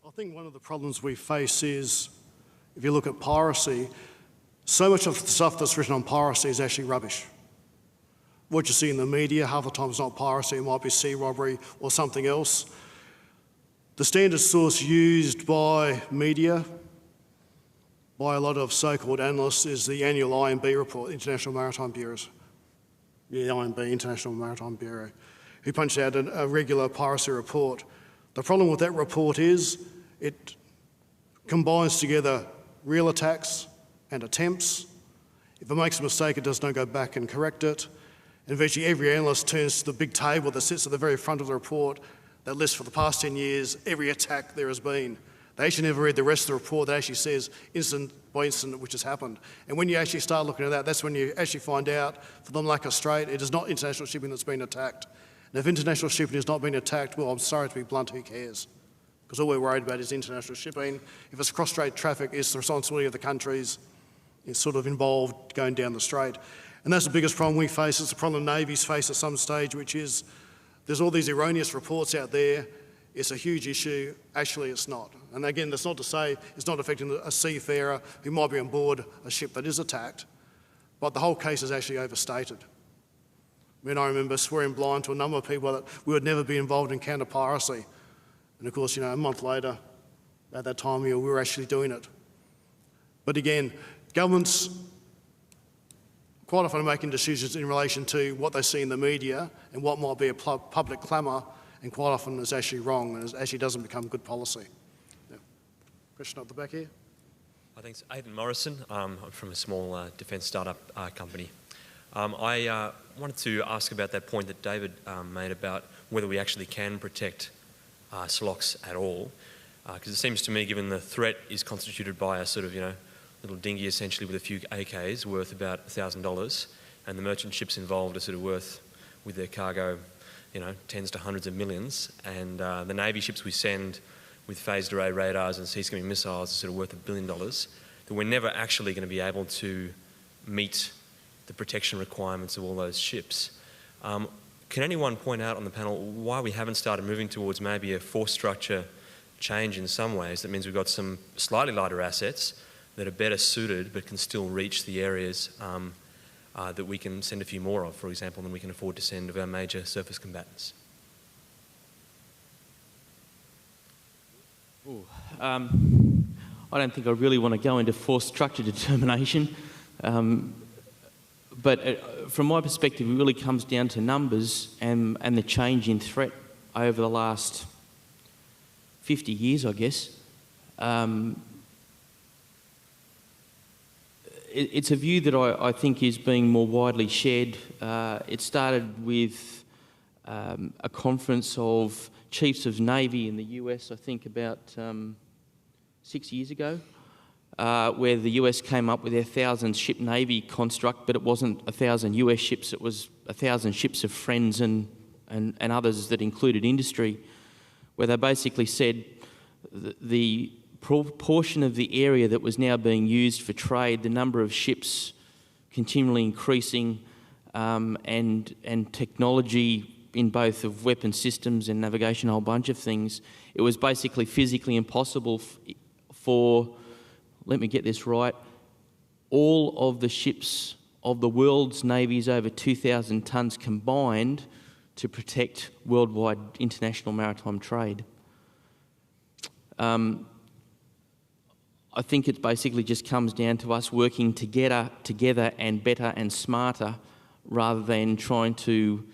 I think one of the problems we face is, if you look at piracy, so much of the stuff that's written on piracy is actually rubbish. What you see in the media, half the time it's not piracy, it might be sea robbery or something else. The standard source used by media, by a lot of so-called analysts, is the annual IMB report, International Maritime Bureaus. Yeah, IMB, International Maritime Bureau. who punched out a regular piracy report. The problem with that report is it combines together real attacks and attempts. If it makes a mistake, it does not go back and correct it. And virtually every analyst turns to the big table that sits at the very front of the report that lists for the past 10 years every attack there has been. They actually never read the rest of the report that actually says incident by incident which has happened. And when you actually start looking at that, that's when you actually find out, for the Malacca Strait, it is not international shipping that's been attacked. And if international shipping has not been attacked, well, I'm sorry to be blunt, who cares? Because all we're worried about is international shipping. If it's cross-strait traffic, it's the responsibility of the countries sort of involved going down the strait. And that's the biggest problem we face. It's the problem navies face at some stage, which is there's all these erroneous reports out there. It's a huge issue. Actually, it's not. And again, that's not to say it's not affecting a seafarer who might be on board a ship that is attacked, but the whole case is actually overstated. I mean, I remember swearing blind to a number of people that we would never be involved in counter-piracy. And of course, a month later, at that time, we were actually doing it. But again, governments quite often are making decisions in relation to what they see in the media and what might be a public clamour, and quite often is actually wrong and it actually doesn't become good policy. Yeah. Question up the back here. Thanks. Aidan Morrison. I'm from a small defence startup company. I wanted to ask about that point that David made about whether we actually can protect SLOCs at all. Because it seems to me, given the threat is constituted by a sort of, little dinghy essentially with a few AKs worth about $1,000, and the merchant ships involved are sort of worth, with their cargo, tens to hundreds of millions, and the Navy ships we send with phased array radars and sea-skimming missiles are sort of worth $1 billion, that we're never actually going to be able to meet the protection requirements of all those ships. Can anyone point out on the panel why we haven't started moving towards maybe a force structure change in some ways? That means we've got some slightly lighter assets that are better suited but can still reach the areas that we can send a few more of, for example, than we can afford to send of our major surface combatants. I don't think I really want to go into force structure determination, but from my perspective, it really comes down to numbers and the change in threat over the last 50 years, I guess. It's a view that I think is being more widely shared. It started with a conference of chiefs of Navy in the US, I think about 6 years ago, where the US came up with their 1,000-ship Navy construct, but it wasn't 1,000 US ships, it was 1,000 ships of friends and others that included industry, where they basically said the proportion of the area that was now being used for trade, the number of ships continually increasing, and technology in both of weapon systems and navigation, a whole bunch of things, it was basically physically impossible for, let me get this right, all of the ships of the world's navies over 2,000 tonnes combined to protect worldwide international maritime trade. I think it basically just comes down to us working together and better and smarter, rather than trying to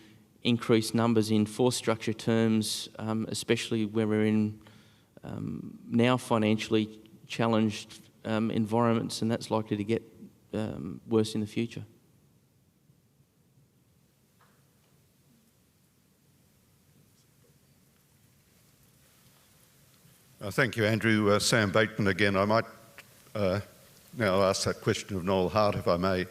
increase numbers in force structure terms, especially where we're in now financially challenged environments, and that's likely to get worse in the future. Thank you, Andrew. Sam Bateman again. I might now ask that question of Noel Hart, if I may.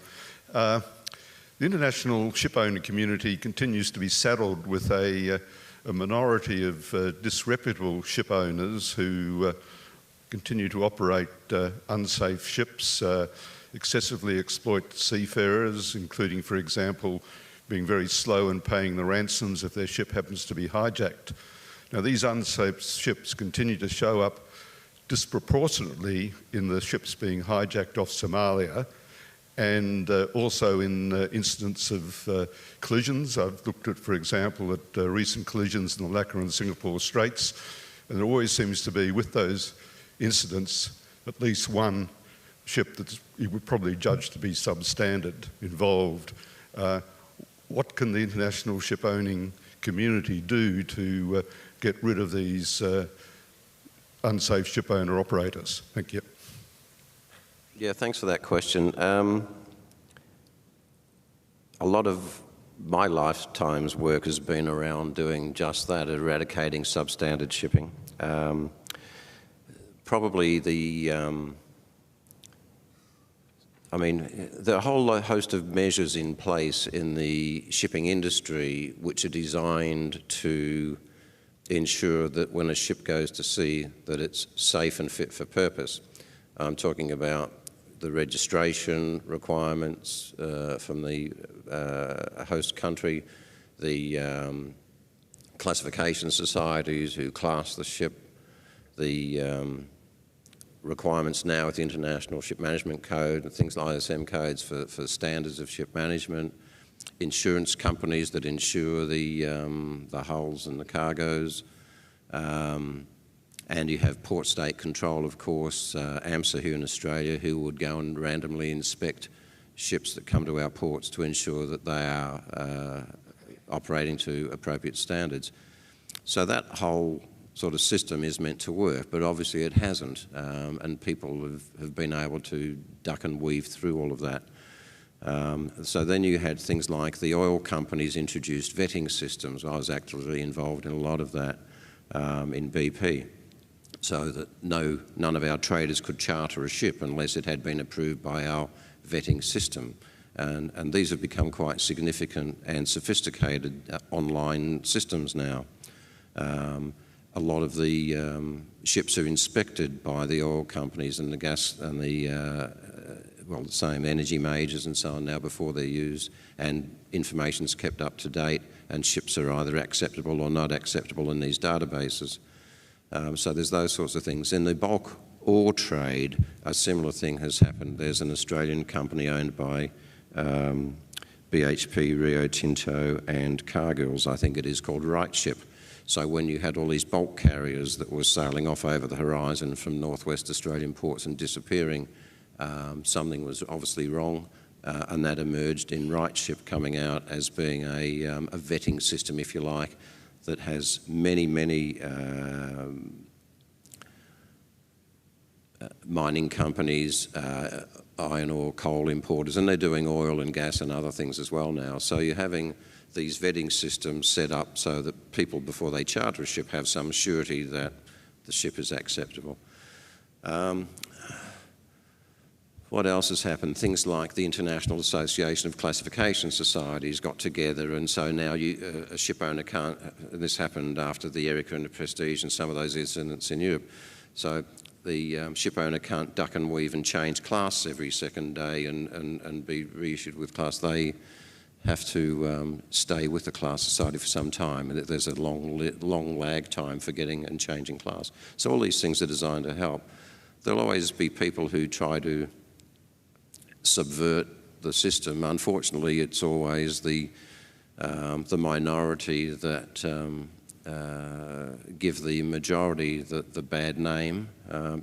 The international shipowner community continues to be saddled with a minority of disreputable ship owners who continue to operate unsafe ships, excessively exploit seafarers, including, for example, being very slow in paying the ransoms if their ship happens to be hijacked. Now, these unsafe ships continue to show up disproportionately in the ships being hijacked off Somalia, and also in incidents of collisions. I've looked at, for example, at recent collisions in the Malacca and Singapore Straits, and there always seems to be, with those incidents, at least one ship that you would probably judge to be substandard involved. What can the international ship owning community do to get rid of these unsafe ship owner operators? Thank you. Yeah, thanks for that question. A lot of my lifetime's work has been around doing just that, eradicating substandard shipping. Probably the there are a whole host of measures in place in the shipping industry which are designed to ensure that when a ship goes to sea that it's safe and fit for purpose. I'm talking about the registration requirements from the host country, the classification societies who class the ship, the requirements now with the International Ship Management Code and things like ISM codes for standards of ship management, insurance companies that insure the hulls and the cargoes, and you have port state control, of course, AMSA here in Australia, who would go and randomly inspect ships that come to our ports to ensure that they are operating to appropriate standards. So that whole sort of system is meant to work, but obviously it hasn't, and people have been able to duck and weave through all of that. So then you had things like the oil companies introduced vetting systems. I was actively involved in a lot of that in BP, so that none of our traders could charter a ship unless it had been approved by our vetting system. And these have become quite significant and sophisticated online systems now. A lot of the ships are inspected by the oil companies and the gas and the same energy majors and so on now before they're used, and information's kept up to date, and ships are either acceptable or not acceptable in these databases. So there's those sorts of things. In the bulk ore trade, a similar thing has happened. There's an Australian company owned by BHP, Rio Tinto and Cargills, I think it is, called RightShip. So when you had all these bulk carriers that were sailing off over the horizon from northwest Australian ports and disappearing, something was obviously wrong, and that emerged in RightShip coming out as being a vetting system, if you like, that has many mining companies, iron ore, coal importers, and they're doing oil and gas and other things as well now. So you're having these vetting systems set up so that people, before they charter a ship, have some surety that the ship is acceptable. What else has happened? Things like the International Association of Classification Societies got together, and so now a ship owner can't, this happened after the Erika and the Prestige and some of those incidents in Europe, so the ship owner can't duck and weave and change class every second day and be reissued with class. They have to stay with the class society for some time, and there's a long lag time for getting and changing class. So all these things are designed to help. There'll always be people who try to subvert the system. Unfortunately, it's always the minority that give the majority the bad name.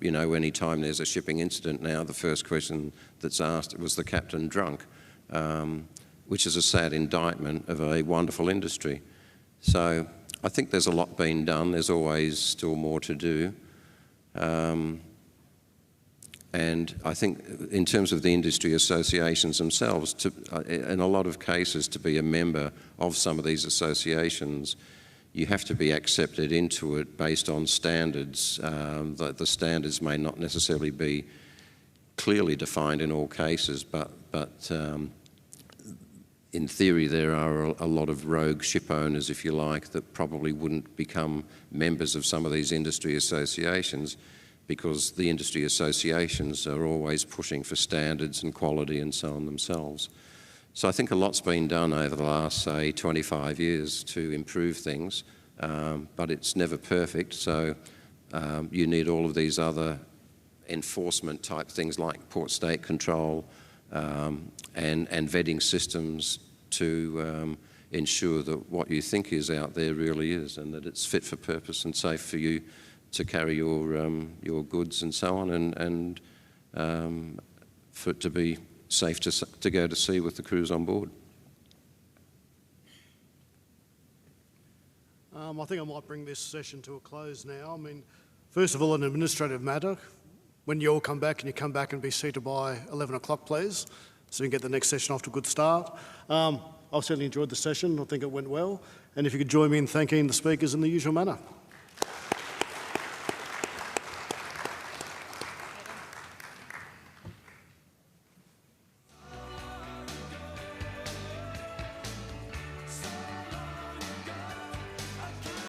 You know, any time there's a shipping incident now, the first question that's asked, was the captain drunk? Which is a sad indictment of a wonderful industry. So I think there's a lot being done. There's always still more to do. And I think in terms of the industry associations themselves, in a lot of cases, to be a member of some of these associations, you have to be accepted into it based on standards. The standards may not necessarily be clearly defined in all cases, but in theory there are a lot of rogue ship owners, if you like, that probably wouldn't become members of some of these industry associations, because the industry associations are always pushing for standards and quality and so on themselves. So I think a lot's been done over the last, say, 25 years to improve things, but it's never perfect. So you need all of these other enforcement type things like port state control and vetting systems to ensure that what you think is out there really is, and that it's fit for purpose and safe for you to carry your goods and so on, and for it to be safe to go to sea with the crews on board. I think I might bring this session to a close now. I mean, first of all, an administrative matter. When you all come back, can you come back and be seated by 11 o'clock, please, so we can get the next session off to a good start. I've certainly enjoyed the session. I think it went well. And if you could join me in thanking the speakers in the usual manner.